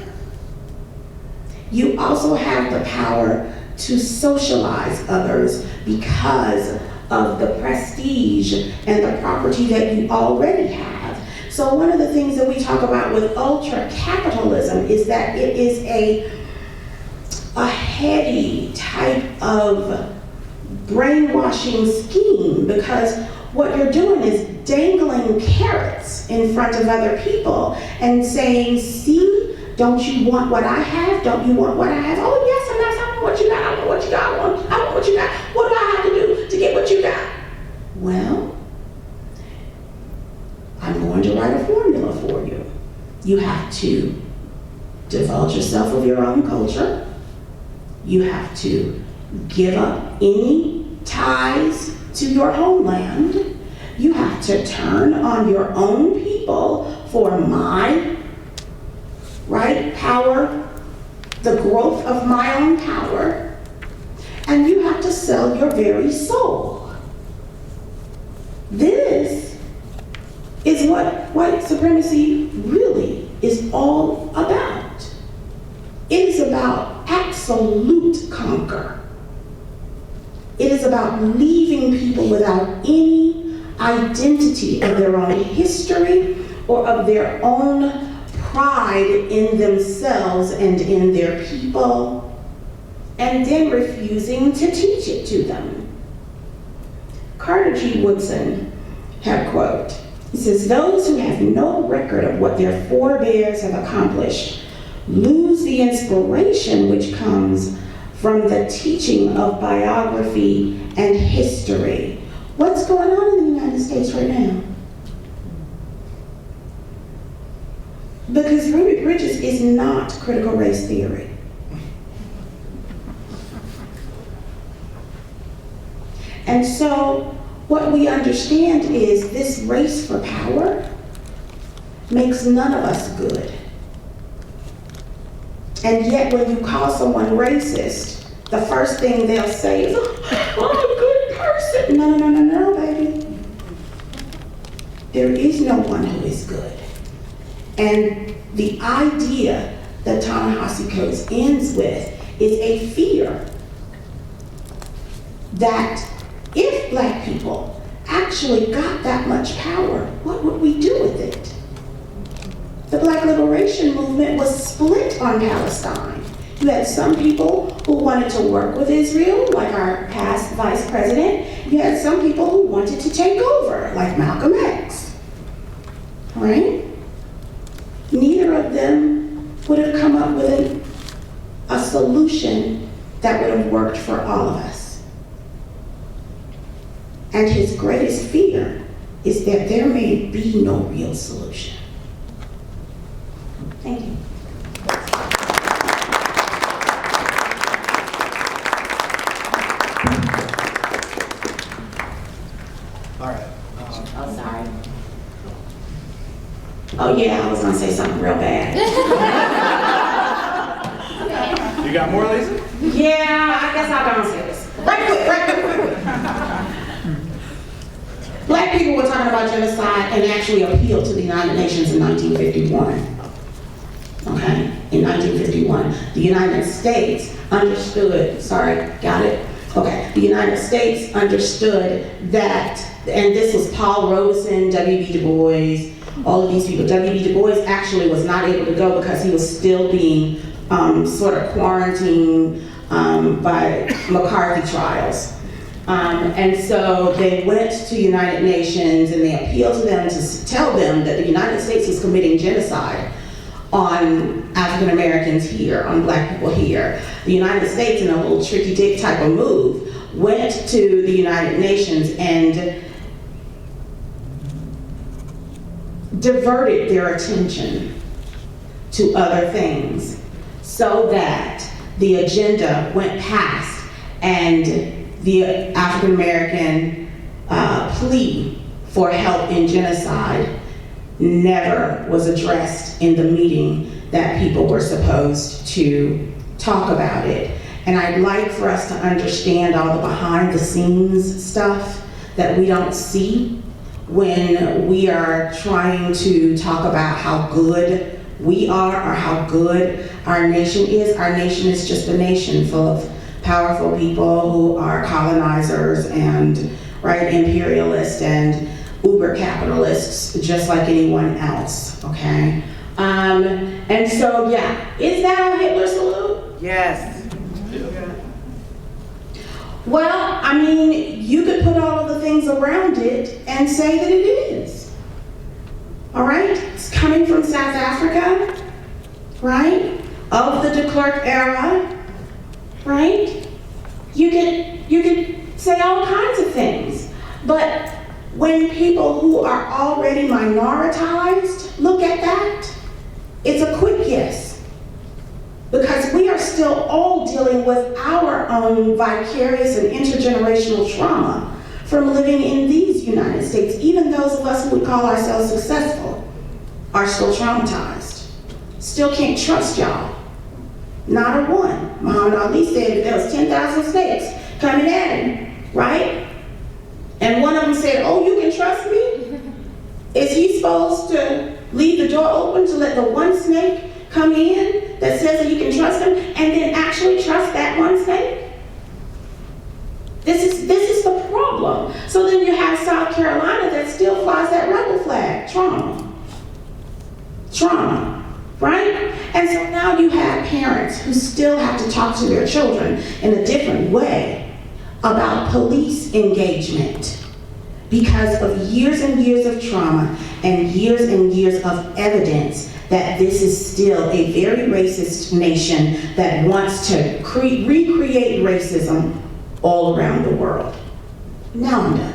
you also have the power to socialize others because of the prestige and the property that you already have. So one of the things that we talk about with ultra-capitalism is that it is a heady type of brainwashing scheme, because what you're doing is dangling carrots in front of other people and saying, see, Don't you want what I have? Don't you want what I have? Oh yes, and that's I want what you got. I want what you got. I want what you got. What do I have to do to get what you got? Well, I'm going to write a formula for you. You have to divulge yourself of your own culture. You have to give up any ties to your homeland. You have to turn on your own people for my power, the growth of my own power, and you have to sell your very soul. This is what white supremacy really is all about. It is about absolute conquer. It is about leaving people without any identity of their own history or of their own pride in themselves and in their people, and then refusing to teach it to them. Carter G. Woodson had a quote. He says, "Those who have no record of what their forebears have accomplished lose the inspiration which comes from the teaching of biography and history." What's going on in the United States right now? Because Ruby Bridges is not critical race theory. And so what we understand is this race for power makes none of us good. And yet when you call someone racist, the first thing they'll say is, "Oh, I'm a good person." No, baby. There is no one who is good. And the idea that Ta-Nehisi Coates ends with is a fear that if Black people actually got that much power, what would we do with it? The Black liberation movement was split on Palestine. You had some people who wanted to work with Israel, like our past vice president. You had some people who wanted to take over, like Malcolm X. Right? Neither of them would have come up with a solution that would have worked for all of us. And his greatest fear is that there may be no real solution. Thank you. All right. Oh, sorry. Oh yeah, I was gonna say something real bad. You got more, Lisa? Yeah, I guess I'll go and say this. Right quick. Black people were talking about genocide and actually appealed to the United Nations in 1951. Okay, in 1951, the United States understood, sorry, got it? Okay, the United States understood that, and this was Paul Robeson, W.B. Du Bois, all of these people. W.B. Du Bois actually was not able to go because he was still being sort of quarantined by McCarthy trials. And so they went to United Nations and they appealed to them to tell them that the United States was committing genocide on African Americans here, on Black people here. The United States, in a little tricky dick type of move, went to the United Nations and diverted their attention to other things so that the agenda went past and the African American plea for help in genocide never was addressed in the meeting that people were supposed to talk about it. And I'd like for us to understand all the behind the scenes stuff that we don't see when we are trying to talk about how good we are or how good our nation is. Our nation is just a nation full of powerful people who are colonizers and imperialists and uber capitalists, just like anyone else, okay? And so, yeah, is that a Hitler salute? Yes. Well, I mean, you could put all of the things around it and say that it is. All right? It's coming from South Africa. right? Of the de Klerk era, right? You could say all kinds of things, but when people who are already minoritized look at that, it's a quick yes. Because we are still all dealing with our own vicarious and intergenerational trauma from living in these United States. Even those of us who would call ourselves successful are still traumatized. Still can't trust y'all. Not a one. Muhammad Ali said that there was 10,000 snakes coming at him, right? And one of them said, oh, you can trust me? Is he supposed to leave the door open to let the one snake come in that says that you can trust him and then actually trust that one snake? This is the problem. So then you have South Carolina that still flies that rebel flag. Trauma, right? And so now you have parents who still have to talk to their children in a different way about police engagement because of years and years of trauma and years of evidence that this is still a very racist nation that wants to recreate racism all around the world. Now I'm done.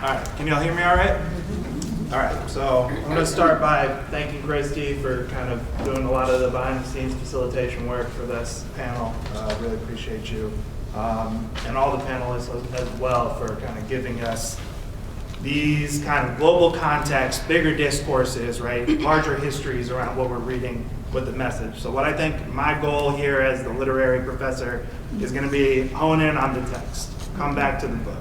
All right, can y'all hear me all right? All right, so I'm going to start by thanking Kristi for kind of doing a lot of the behind-the-scenes facilitation work for this panel. Really appreciate you. And all the panelists as well for kind of giving us these kind of global contexts, bigger discourses, right? Larger histories around what we're reading with the message. So what I think my goal here as the literary professor is going to be hone in on the text, come back to the book.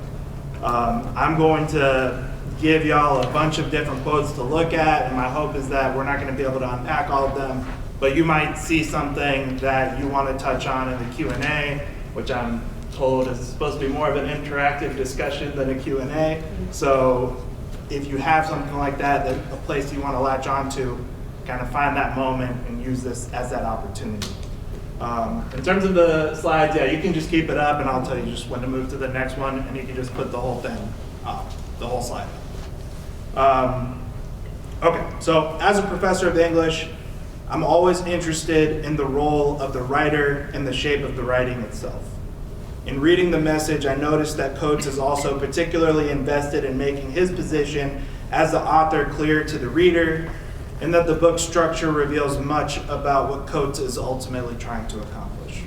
I'm going to give y'all a bunch of different quotes to look at, and my hope is that we're not going to be able to unpack all of them, but you might see something that you want to touch on in the Q&A, which I'm told is supposed to be more of an interactive discussion than a Q&A. So if you have something like that, a place you want to latch onto, kind of find that moment and use this as that opportunity. In terms of the slides, yeah, you can just keep it up and I'll tell you just when to move to the next one, and you can just put the whole thing up, the whole slide up. Okay, so as a professor of English, I'm always interested in the role of the writer and the shape of the writing itself. In reading the message, I noticed that Coates is also particularly invested in making his position as the author clear to the reader, and that the book's structure reveals much about what Coates is ultimately trying to accomplish.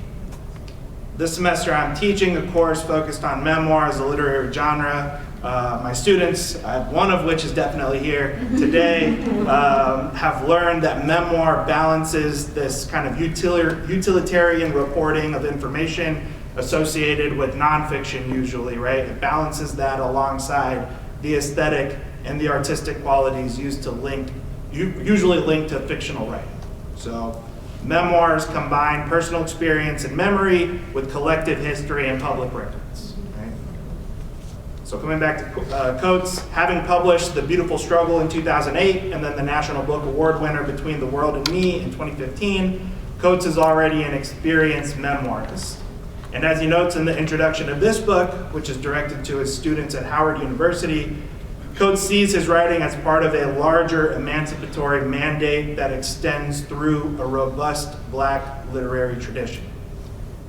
This semester I'm teaching a course focused on memoir as a literary genre. My students, one of which is definitely here today, have learned that memoir balances this kind of utilitarian reporting of information associated with nonfiction usually, right? It balances that alongside the aesthetic and the artistic qualities used to usually linked to fictional writing. So memoirs combine personal experience and memory with collective history and public records, right? So coming back to Coates, having published The Beautiful Struggle in 2008 and then the National Book Award winner Between the World and Me in 2015, Coates is already an experienced memoirist. And as he notes in the introduction of this book, which is directed to his students at Howard University, Coates sees his writing as part of a larger emancipatory mandate that extends through a robust Black literary tradition.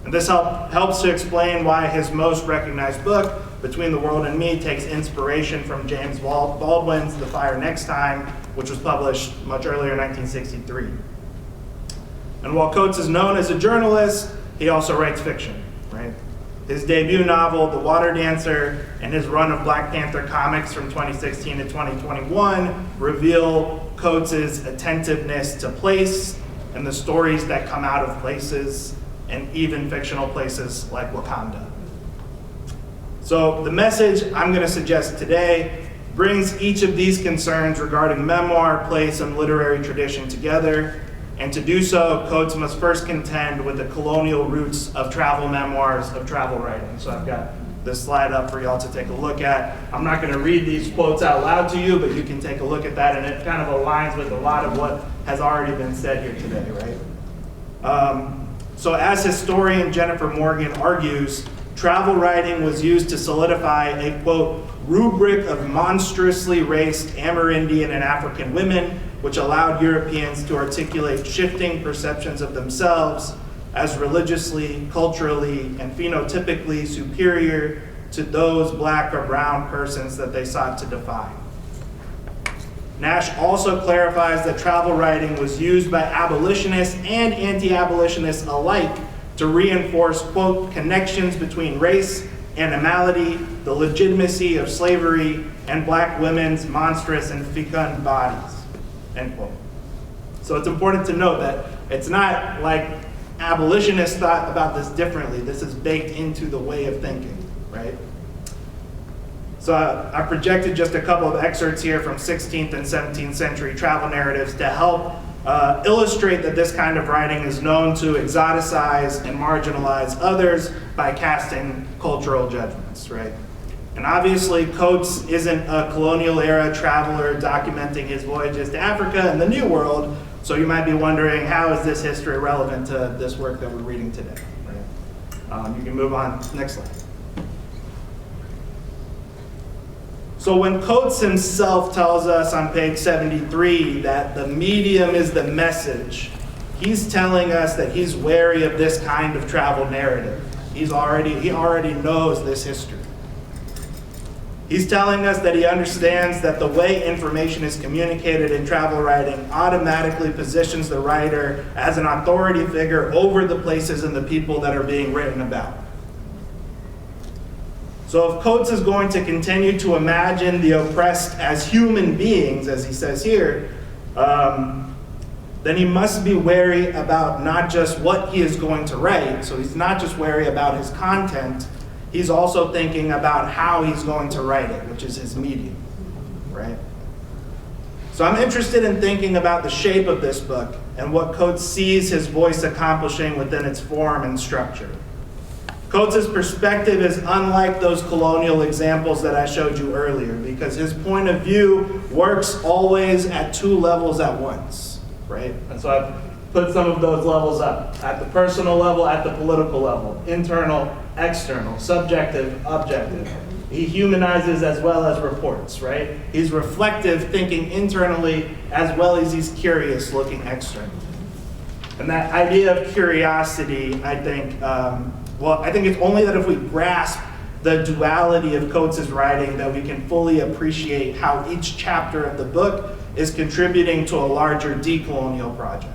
And this helps to explain why his most recognized book, Between the World and Me, takes inspiration from James Baldwin's The Fire Next Time, which was published much earlier in 1963. And while Coates is known as a journalist, he also writes fiction, right? His debut novel, The Water Dancer, and his run of Black Panther comics from 2016 to 2021 reveal Coates' attentiveness to place and the stories that come out of places, and even fictional places like Wakanda. So the message I'm going to suggest today brings each of these concerns regarding memoir, place, and literary tradition together. And to do so, Coates must first contend with the colonial roots of travel memoirs, of travel writing. So I've got this slide up for y'all to take a look at. I'm not going to read these quotes out loud to you, but you can take a look at that, and it kind of aligns with a lot of what has already been said here today, right? So as historian Jennifer Morgan argues, travel writing was used to solidify a, quote, rubric of monstrously raced Amerindian and African women, which allowed Europeans to articulate shifting perceptions of themselves as religiously, culturally, and phenotypically superior to those black or brown persons that they sought to define. Nash also clarifies that travel writing was used by abolitionists and anti-abolitionists alike to reinforce, quote, connections between race, animality, the legitimacy of slavery, and black women's monstrous and fecund bodies, end quote. So it's important to note that it's not like abolitionists thought about this differently. This is baked into the way of thinking, right? So I projected just a couple of excerpts here from 16th and 17th century travel narratives to help illustrate that this kind of writing is known to exoticize and marginalize others by casting cultural judgments, right? And obviously Coates isn't a colonial era traveler documenting his voyages to Africa and the New World, so you might be wondering, how is this history relevant to this work that we're reading today, right? You can move on, next slide. So when Coates himself tells us on page 73 that the medium is the message, he's telling us that he's wary of this kind of travel narrative. He already knows this history. He's telling us that he understands that the way information is communicated in travel writing automatically positions the writer as an authority figure over the places and the people that are being written about. So if Coates is going to continue to imagine the oppressed as human beings, as he says here, then he must be wary about not just what he is going to write. So he's not just wary about his content, he's also thinking about how he's going to write it, which is his medium, right? So I'm interested in thinking about the shape of this book and what Coates sees his voice accomplishing within its form and structure. Coates' perspective is unlike those colonial examples that I showed you earlier, because his point of view works always at two levels at once, right? And so I've put some of those levels up, at the personal level, at the political level, internal, external, subjective, objective. He humanizes as well as reports, right? He's reflective, thinking internally, as well as he's curious, looking externally. And that idea of curiosity, I think, I think it's only that if we grasp the duality of Coates' writing that we can fully appreciate how each chapter of the book is contributing to a larger decolonial project.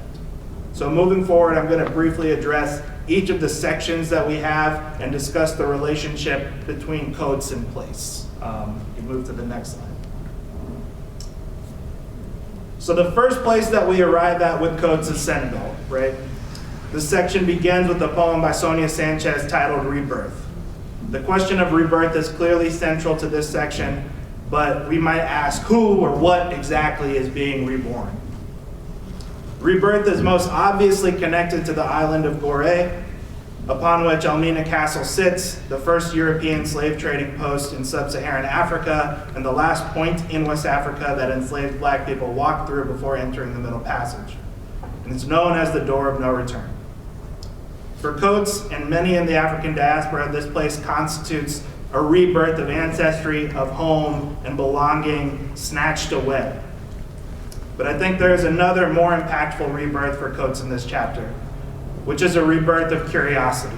So moving forward, I'm going to briefly address each of the sections that we have and discuss the relationship between Coates and place. You move to the next slide. So the first place that we arrive at with Coates is Senegal, right? This section begins with a poem by Sonia Sanchez titled Rebirth. The question of rebirth is clearly central to this section, but we might ask who or what exactly is being reborn. Rebirth is most obviously connected to the island of Gorée, upon which Elmina Castle sits, the first European slave trading post in sub-Saharan Africa, and the last point in West Africa that enslaved black people walked through before entering the Middle Passage. And it's known as the Door of No Return. For Coates and many in the African diaspora, this place constitutes a rebirth of ancestry, of home, and belonging snatched away. But I think there is another more impactful rebirth for Coates in this chapter, which is a rebirth of curiosity.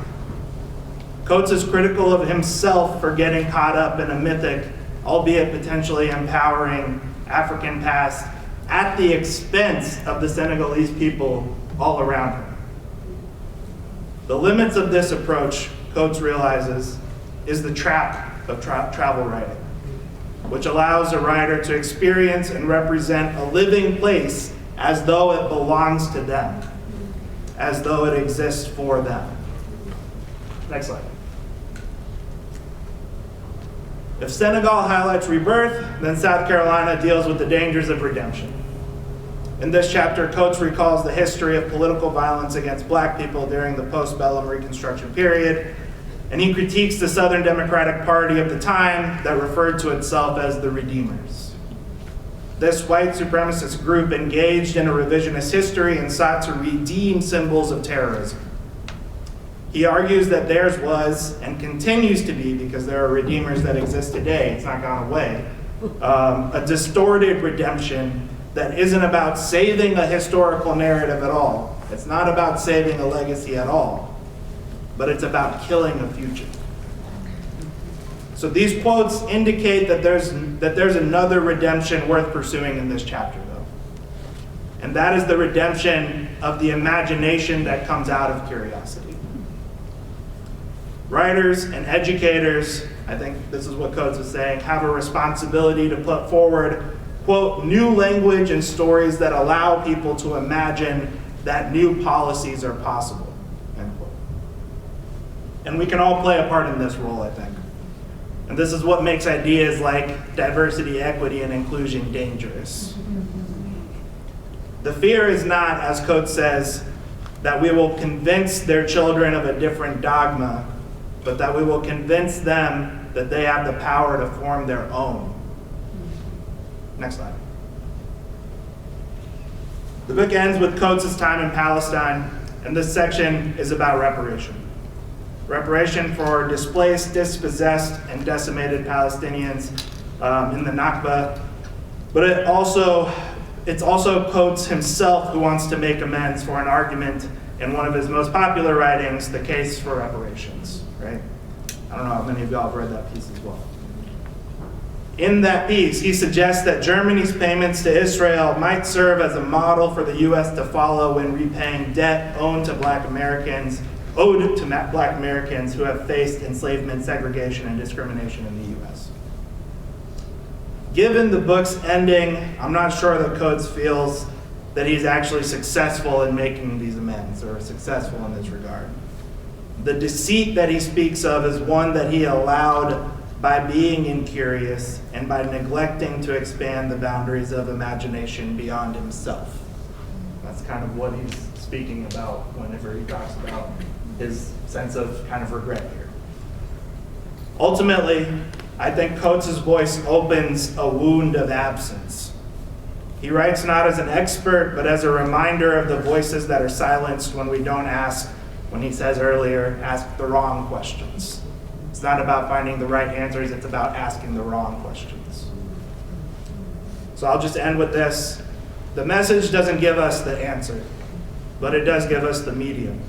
Coates is critical of himself for getting caught up in a mythic, albeit potentially empowering, African past at the expense of the Senegalese people all around him. The limits of this approach, Coates realizes, is the trap of travel writing, which allows a writer to experience and represent a living place as though it belongs to them, as though it exists for them. Next slide. If Senegal highlights rebirth, then South Carolina deals with the dangers of redemption. In this chapter, Coates recalls the history of political violence against black people during the post-bellum Reconstruction period, and he critiques the Southern Democratic Party of the time that referred to itself as the Redeemers. This white supremacist group engaged in a revisionist history and sought to redeem symbols of terrorism. He argues that theirs was, and continues to be, because there are redeemers that exist today, it's not gone away, a distorted redemption that isn't about saving a historical narrative at all. It's not about saving a legacy at all, but it's about killing a future. So these quotes indicate that there's another redemption worth pursuing in this chapter, though. And that is the redemption of the imagination that comes out of curiosity. Writers and educators, I think this is what Coates was saying, have a responsibility to put forward, quote, new language and stories that allow people to imagine that new policies are possible, end quote. And we can all play a part in this role, I think. And this is what makes ideas like diversity, equity, and inclusion dangerous. The fear is not, as Coates says, that we will convince their children of a different dogma, but that we will convince them that they have the power to form their own. Next slide. The book ends with Coates' time in Palestine, and this section is about reparation. Reparation for displaced, dispossessed, and decimated Palestinians in the Nakba. But it's also Coates himself who wants to make amends for an argument in one of his most popular writings, The Case for Reparations, right? I don't know how many of y'all have read that piece as well. In that piece, he suggests that Germany's payments to Israel might serve as a model for the U.S. to follow when repaying debt owed to Black Americans who have faced enslavement, segregation, and discrimination in the U.S. Given the book's ending, I'm not sure that Coates feels that he's actually successful in making these amends or successful in this regard. The deceit that he speaks of is one that he allowed by being incurious and by neglecting to expand the boundaries of imagination beyond himself. That's kind of what he's speaking about whenever he talks about his sense of kind of regret here. Ultimately, I think Coates' voice opens a wound of absence. He writes not as an expert, but as a reminder of the voices that are silenced when we don't ask, when he says earlier, ask the wrong questions. It's not about finding the right answers, it's about asking the wrong questions. So I'll just end with this. The message doesn't give us the answer, but it does give us the medium.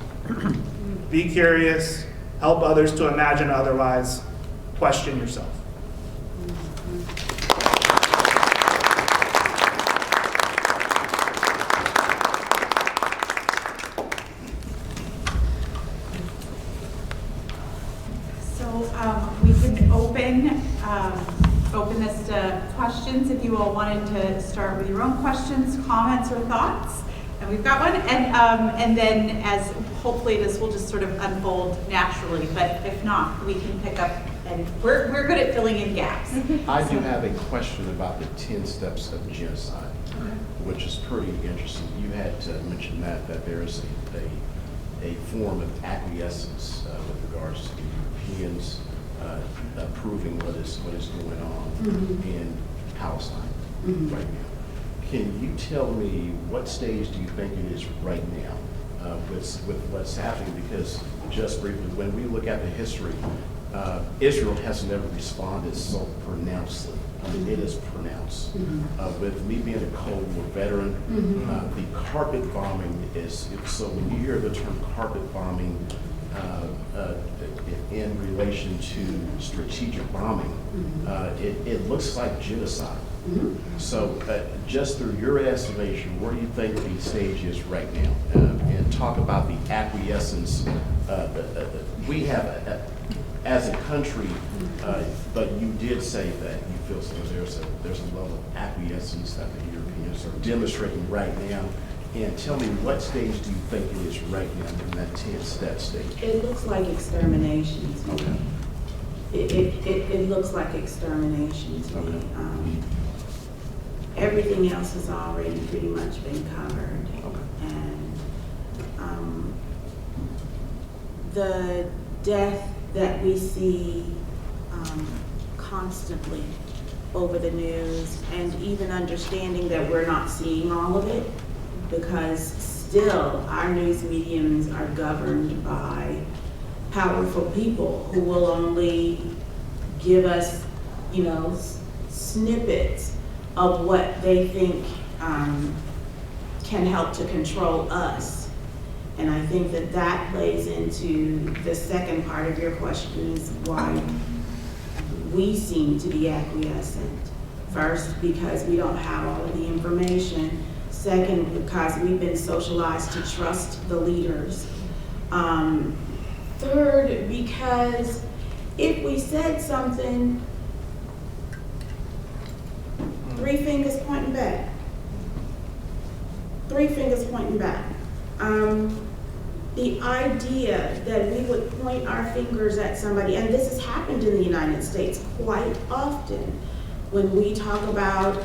Be curious, help others to imagine otherwise, question yourself. We can open this to questions if you all wanted to start with your own questions, comments, or thoughts. And we've got one, and then as hopefully this will just sort of unfold naturally, but if not, we can pick up, and we're good at filling in gaps. I do have a question about the 10 steps of genocide, which is pretty interesting. You had mentioned that there is a form of acquiescence with regards to the Europeans approving what is going on in Palestine right now. Can you tell me what stage do you think it is right now with what's happening? Because just briefly, when we look at the history, Israel has never responded so pronouncedly. I mean, it is pronounced. With me being a Cold War veteran, the carpet bombing is, so when you hear the term carpet bombing in relation to strategic bombing, it looks like genocide. So just through your estimation, where do you think the stage is right now? And talk about the acquiescence. We have, as a country, but you did say that you feel so there's a level of acquiescence that the Europeans are demonstrating right now. And tell me, what stage do you think it is right now in that 10-step stage? It looks like extermination to me. It looks like extermination to me. Everything else has already pretty much been covered. And the death that we see constantly over the news, and even understanding that we're not seeing all of it, because still our news mediums are governed by powerful people who will only give us, you know, snippets of what they think can help to control us. And I think that that plays into the second part of your question, is why we seem to be acquiescent. First, because we don't have all of the information. Second, because we've been socialized to trust the leaders. Third, because if we said something, 3 fingers pointing back. 3 fingers pointing back. The idea that we would point our fingers at somebody, and this has happened in the United States quite often, when we talk about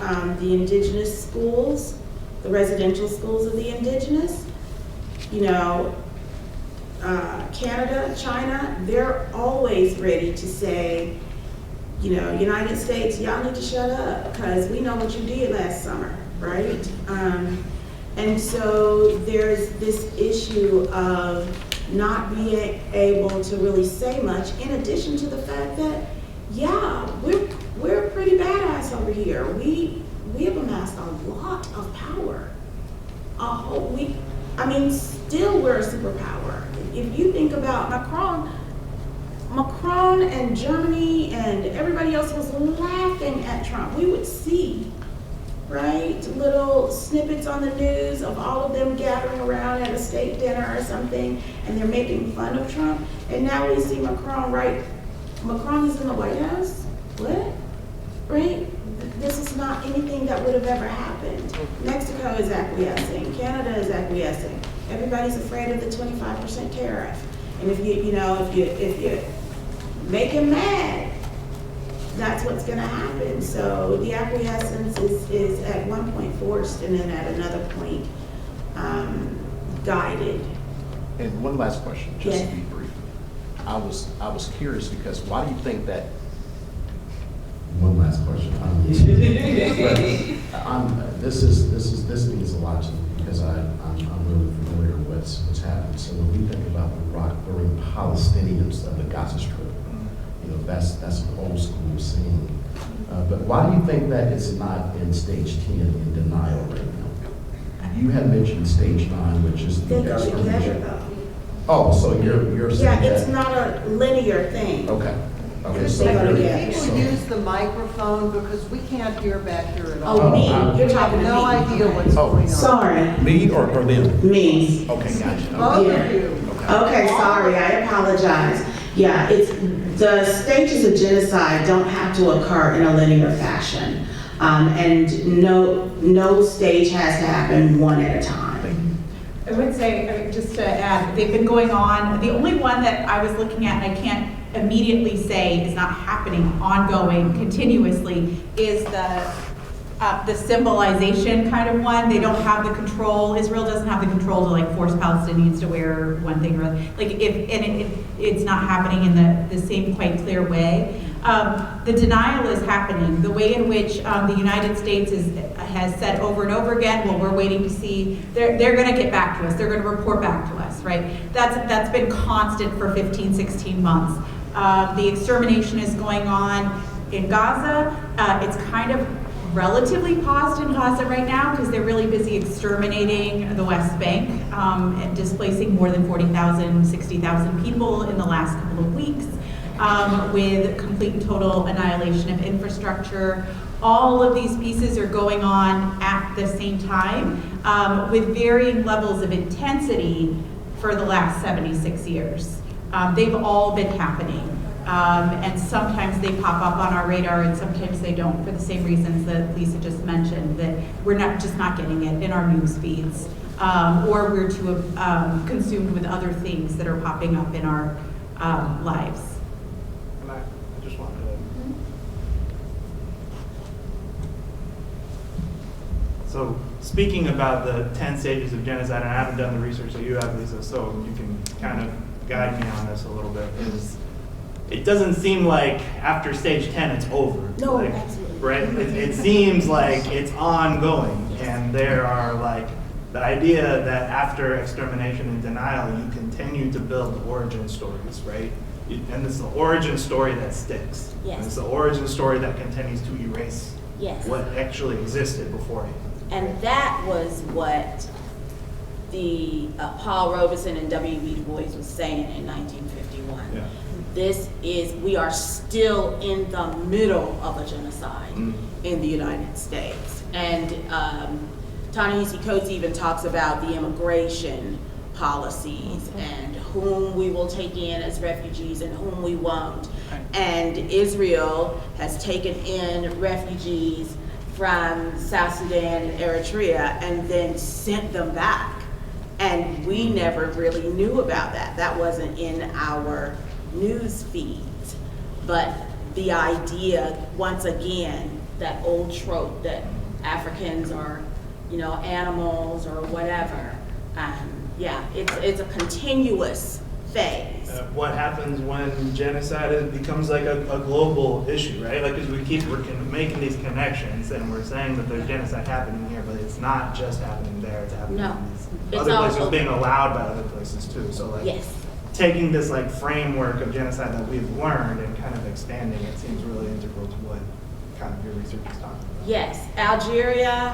the indigenous schools, the residential schools of the indigenous, you know, Canada, China, they're always ready to say, you know, United States, y'all need to shut up because we know what you did last summer, right? And so there's this issue of not being able to really say much, in addition to the fact that, yeah, we're pretty badass over here. We have amassed a lot of power. Still we're a superpower. If you think about Macron and Germany and everybody else was laughing at Trump. We would see, right, little snippets on the news of all of them gathering around at a state dinner or something, and they're making fun of Trump. And now we see Macron, right? Macron is in the White House? What? Right? This is not anything that would have ever happened. Mexico is acquiescing. Canada is acquiescing. Everybody's afraid of the 25% tariff. And if you make him mad, that's what's going to happen. So the acquiescence is at one point forced, and then at another point guided. And one last question, just Yes. to be brief. I was curious because why do you think that? One last question. This means a lot to me because I'm really familiar with what's happened. So when we think about the rock-throwing Palestinians of the Gaza Strip, you know, that's an old school scene. But why do you think that it's not in stage 10 in denial right now? You have mentioned stage 9, which is They the go together, extermination. though. Oh, so you're saying Yeah, that? it's not a linear thing. Okay. Okay. They go you're- together. so- People use the microphone because we can't hear back here at all. Oh, me? You're We talking have to me. no idea what's Oh. going on. Sorry, Me or them? me. Okay, gotcha. Both Yeah. of you. Okay, sorry, I apologize. Yeah, it's, the stages of genocide don't have to occur in a linear fashion. And no stage has to happen one at a time. I would say, just to add, they've been going on, the only one that I was looking at and I can't immediately say is not happening ongoing continuously is the symbolization kind of one. They don't have the control, Israel doesn't have the control to like force Palestinians to wear one thing or other. Like it's not happening in the same quite clear way. The denial is happening. The way in which the United States has said over and over again, well, we're waiting to see, they're gonna get back to us, they're gonna report back to us, right? That's been constant for 15, 16 months. The extermination is going on in Gaza. It's kind of relatively paused in Gaza right now because they're really busy exterminating the West Bank and displacing more than 40,000, 60,000 people in the last couple of weeks with complete and total annihilation of infrastructure. All of these pieces are going on at the same time with varying levels of intensity for the last 76 years. They've all been happening. And sometimes they pop up on our radar and sometimes they don't for the same reasons that Lisa just mentioned, that we're not getting it in our news feeds, or we're too consumed with other things that are popping up in our lives. And I just wanted to. So speaking about the 10 stages of genocide, and I haven't done the research that you have, Lisa, so you can kind of guide me on this a little bit, is it doesn't seem like after stage 10 it's over. No, like, absolutely. Right? It seems like it's ongoing, and there are like the idea that after extermination and denial, you continue to build origin stories, right? And it's the origin story that sticks. Yes. And it's the origin story that continues to erase Yes. what actually existed beforehand. And that was what the Paul Robeson and W.E. Du Bois was saying in 1951. Yeah. We are still in the middle of a genocide in the United States. And Ta-Nehisi Coates even talks about the immigration policies and whom we will take in as refugees and whom we won't. And Israel has taken in refugees from South Sudan and Eritrea and then sent them back. And we never really knew about that. That wasn't in our news feeds. But the idea, once again, that old trope that Africans are, animals or whatever. It's a continuous phase. What happens when genocide becomes like a global issue, right? Like, as we're making these connections and we're saying that there's genocide happening here, but it's not just happening there, it's happening No, in these it's other places, also being allowed by other places too. So like, Yes. taking this like framework of genocide that we've learned and kind of expanding it seems really integral to what kind of your research is talking about. Yes, Algeria,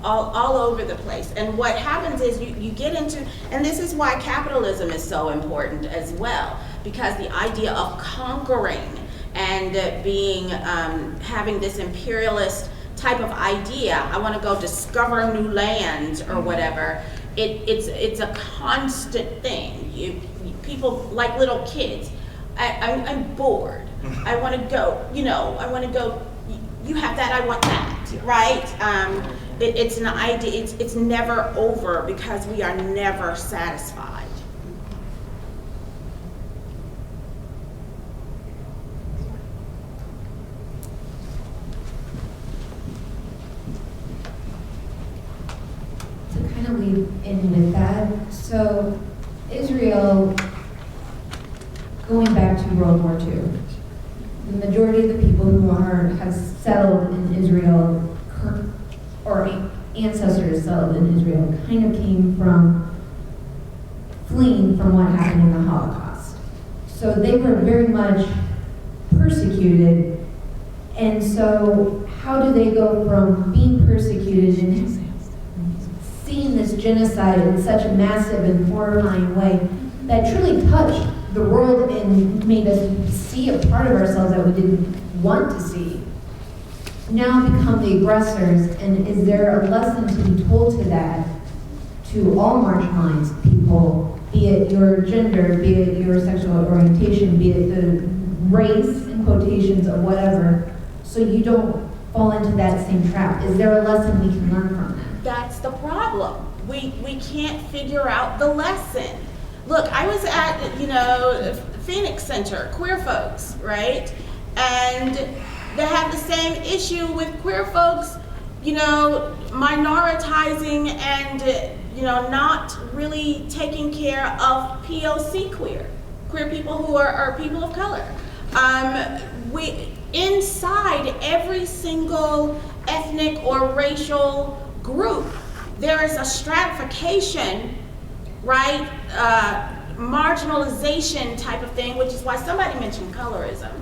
all over the place. And what happens is you get into, and this is why capitalism is so important as well, because the idea of conquering and having this imperialist type of idea, I want to go discover new lands or whatever, it's a constant thing. People, like little kids, I'm bored. I want to go, I want to go, you have that, I want that, right? It's an idea, it's never over because we are never satisfied. To kind of lead in with that, so Israel, going back to World War II, the majority of the people who have settled in Israel, or ancestors settled in Israel, kind of came from fleeing from what happened in the Holocaust. So they were very much persecuted, and so how do they go from being persecuted and seeing this genocide in such a massive and horrifying way that truly touched the world and made us see a part of ourselves that we didn't want to see, now become the aggressors? And is there a lesson to be told to that, to all marginalized people, be it your gender, be it your sexual orientation, be it the race, in quotations, or whatever, so you don't fall into that same trap? Is there a lesson we can learn from that? That's the problem. We can't figure out the lesson. Look, I was at, Phoenix Center, queer folks, right? And they have the same issue with queer folks, minoritizing and, not really taking care of POC queer people who are people of color. Inside every single ethnic or racial group, there is a stratification, right? Marginalization type of thing, which is why somebody mentioned colorism.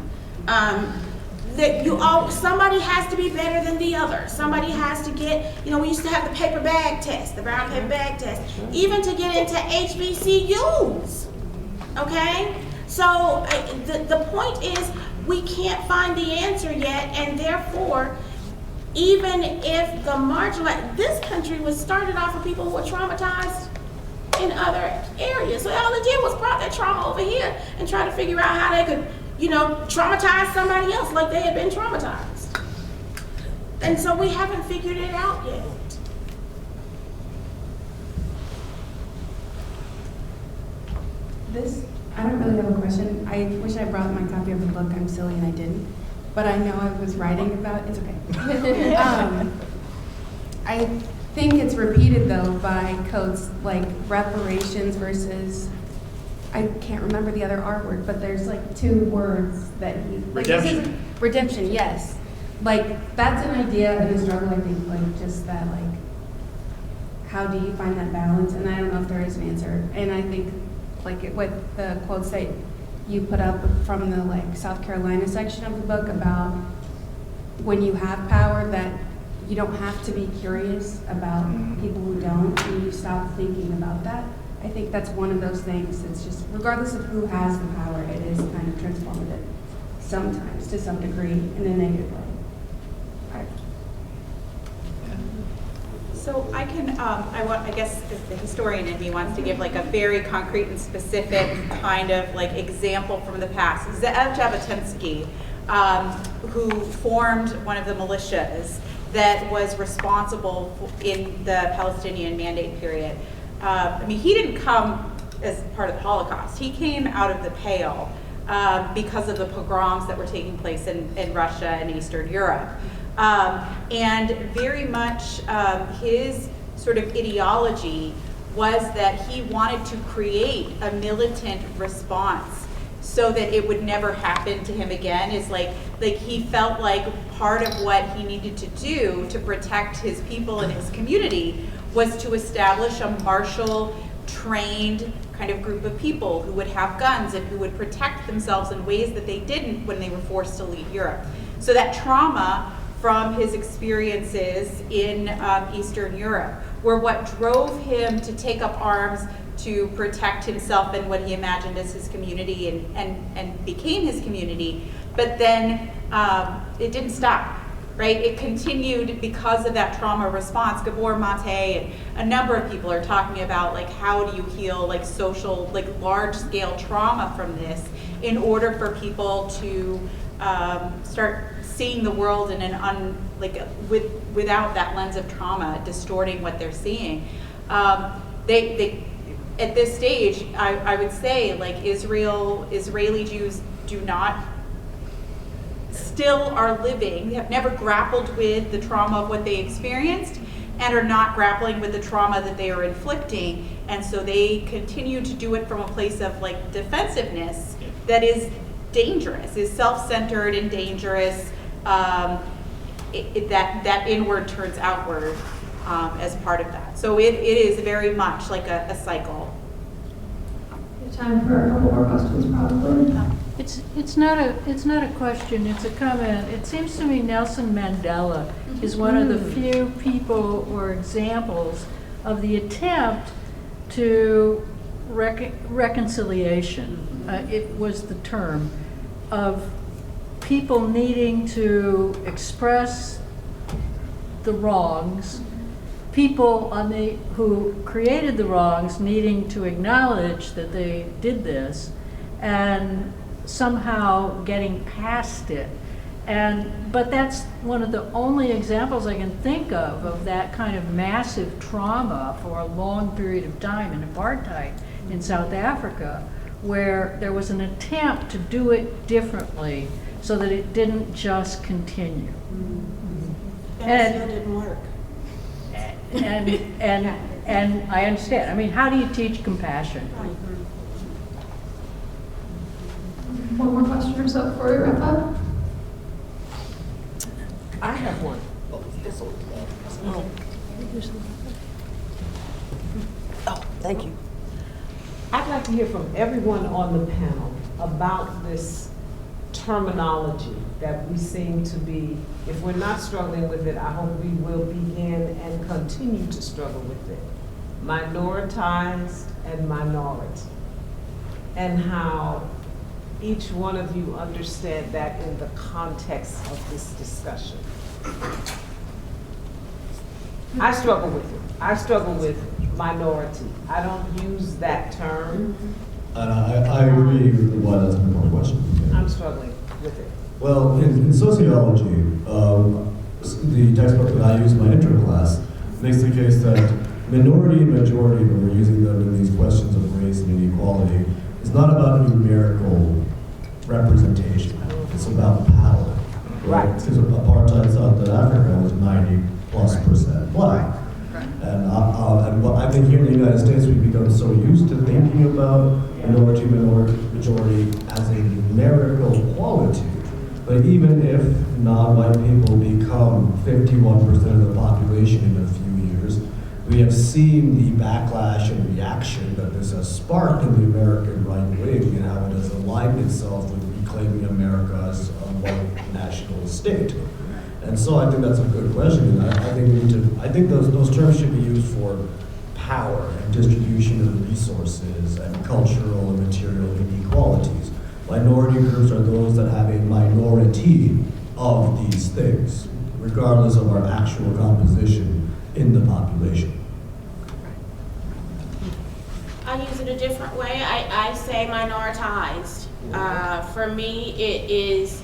Somebody has to be better than the other. Somebody has to get, we used to have the paper bag test, the brown paper bag test, even to get into HBCUs, okay? So the point is, we can't find the answer yet, and therefore, even if the marginalized, this country was started off with people who were traumatized in other areas. So all they did was brought that trauma over here and try to figure out how they could, traumatize somebody else like they had been traumatized. And so we haven't figured it out yet. I don't really have a question. I wish I brought my copy of the book. I'm silly and I didn't. But I know I was writing about, it's okay. I think it's repeated though by Coates, like reparations versus, I can't remember the other R word, but there's like two words that he, like, Redemption. Redemption, yes. Like, that's an idea of the struggle, I think, like, just that, like, how do you find that balance? And I don't know if there is an answer. And I think like what the quotes that you put up from the like South Carolina section of the book about when you have power that you don't have to be curious about people who don't, and you stop thinking about that. I think that's one of those things that's just, regardless of who has the power, it is kind of transformative sometimes to some degree in a negative way. So I can, I guess if the historian in me wants to give like a very concrete and specific kind of like example from the past. Ze'ev Jabotinsky, who formed one of the militias that was responsible in the Palestinian Mandate period. I mean, he didn't come as part of the Holocaust. He came out of the Pale because of the pogroms that were taking place in Russia and Eastern Europe. And very much his sort of ideology was that he wanted to create a militant response so that it would never happen to him again. Is like he felt like part of what he needed to do to protect his people and his community was to establish a martial, trained kind of group of people who would have guns and who would protect themselves in ways that they didn't when they were forced to leave Europe. So that trauma from his experiences in Eastern Europe were what drove him to take up arms to protect himself and what he imagined as his community and became his community. But then it didn't stop, right? It continued because of that trauma response. Gabor Mate and a number of people are talking about like how do you heal like social, like large scale trauma from this in order for people to start seeing the world in an without that lens of trauma distorting what they're seeing. They at this stage, I would say like Israeli Jews still are living, have never grappled with the trauma of what they experienced and are not grappling with the trauma that they are inflicting. And so they continue to do it from a place of like defensiveness that is dangerous, is self-centered and dangerous. That inward turns outward as part of that. So it is very much like a cycle. Time for a couple more questions, probably. It's not a question, it's a comment. It seems to me Nelson Mandela is one of the few people or examples of the attempt to reconciliation. It was the term of people needing to express the wrongs, people who created the wrongs needing to acknowledge that they did this, and somehow getting past it. But that's one of the only examples I can think of that kind of massive trauma for a long period of time in apartheid in South Africa, where there was an attempt to do it differently so that it didn't just continue. And it didn't work. And I understand. I mean, how do you teach compassion? One more question or so before we wrap up. I have one. Oh, thank you. I'd like to hear from everyone on the panel about this terminology that we seem to be, if we're not struggling with it, I hope we will begin and continue to struggle with it. Minoritized and minority. And how each one of you understand that in the context of this discussion. I struggle with it. I struggle with minority. I don't use that term. And I agree with why that's an important question. I'm struggling with it. Well, in sociology, the textbook that I use in my intro class makes the case that minority and majority, when we're using them in these questions of race and inequality, is not about numerical representation. It's about power. Right. Because apartheid South Africa was 90+% black. And what I think here in the United States, we've become so used to thinking about minority, majority as a numerical quality. But even if non-white people become 51% of the population in a few years, We have seen the backlash and reaction that this has sparked in the American right wing and how it has aligned itself with reclaiming America as a white national state. And so I think that's a good question. And I think we need to, I think those terms should be used for power and distribution of resources and cultural and material inequalities. Minority groups are those that have a minority of these things, regardless of our actual composition in the population. I use it a different way. I say minoritized. For me, it is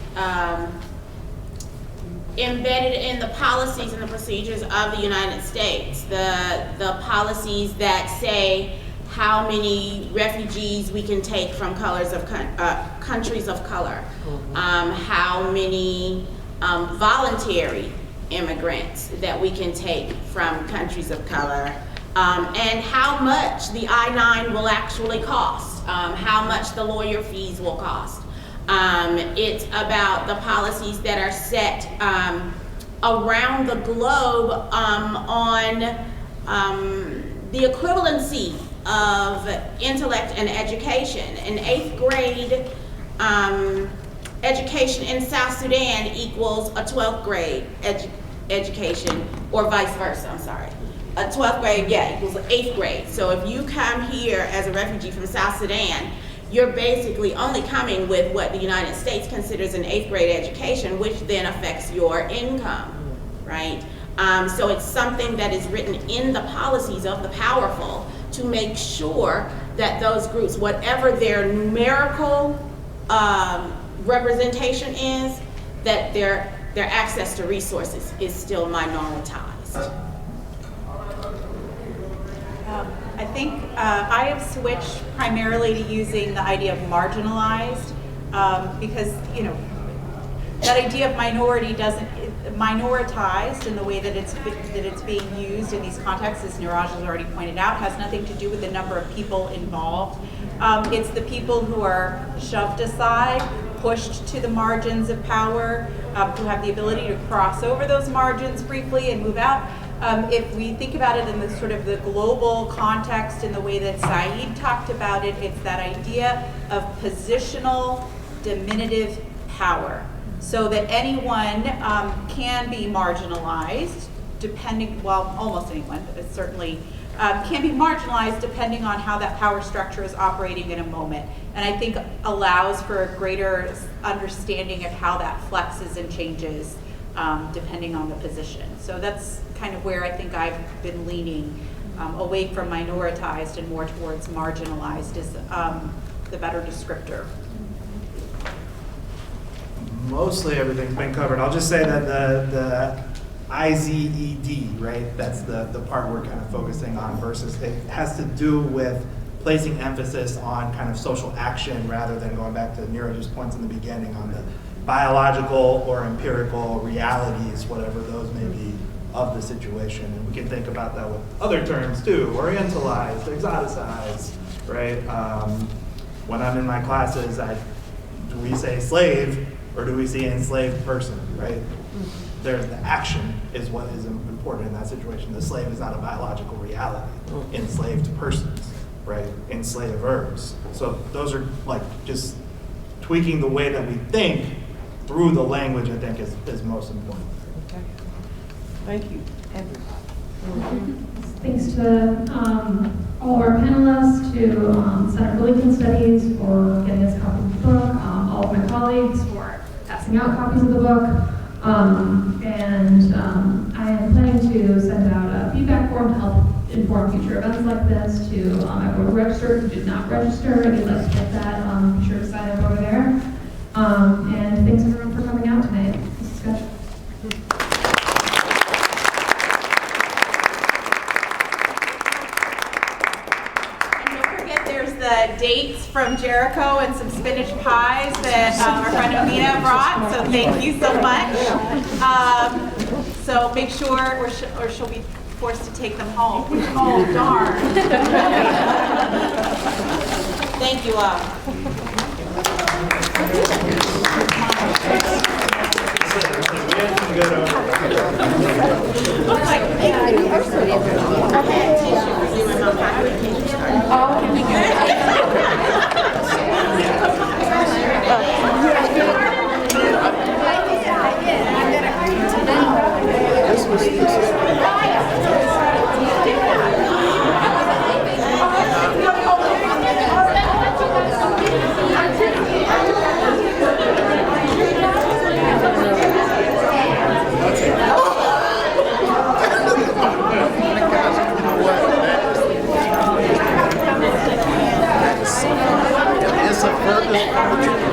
embedded in the policies and the procedures of the United States. The policies that say how many refugees we can take from countries of color, how many voluntary immigrants that we can take from countries of color, and how much the I-9 will actually cost, how much the lawyer fees will cost. It's about the policies that are set around the globe on the equivalency of intellect and education. An 8th grade education in South Sudan equals a 12th grade education, or vice versa, I'm sorry. A 12th grade, equals 8th grade. So if you come here as a refugee from South Sudan, you're basically only coming with what the United States considers an 8th grade education, which then affects your income, right? So it's something that is written in the policies of the powerful to make sure that those groups, whatever their numerical representation is, that their access to resources is still minoritized. I think I have switched primarily to using the idea of marginalized because, you know, that idea of minoritized in the way that it's being used in these contexts, as Niraj has already pointed out, has nothing to do with the number of people involved. It's the people who are shoved aside, pushed to the margins of power, who have the ability to cross over those margins briefly and move out. If we think about it in the sort of the global context in the way that Saeed talked about it, it's that idea of positional diminutive power. So that anyone can be marginalized depending, well, almost anyone, but certainly can be marginalized depending on how that power structure is operating in a moment. And I think allows for a greater understanding of how that flexes and changes depending on the position. So that's kind of where I think I've been leaning away from minoritized and more towards marginalized is the better descriptor. Mostly everything's been covered. I'll just say that the IZED, right, that's the part we're kind of focusing on versus it has to do with placing emphasis on kind of social action rather than going back to Niraj's points in the beginning on the biological or empirical realities, whatever those may be, of the situation. And we can think about that with other terms too, orientalized, exoticized, right? When I'm in my classes, do we say slave or do we say enslaved person, right? There's the action is what is important in that situation. The slave is not a biological reality. Enslaved persons, right? Enslavers. So those are like just tweaking the way that we think through the language, I think is most important. Okay. Thank you, everybody. Thanks to all of our panelists, to Center for Lincoln Studies for getting us a copy of the book, all of my colleagues for passing out copies of the book, and I am planning to send out a feedback form to help inform future events like this to everyone who registered, who did not register. If you'd like to get that, be sure to sign up over there. And thanks everyone for coming out tonight. This discussion. The dates from Jericho and some spinach pies that our friend Amina brought, so thank you so much. So make sure, or she'll be forced to take them home. Oh, darn. Thank you all. We had some good It's a further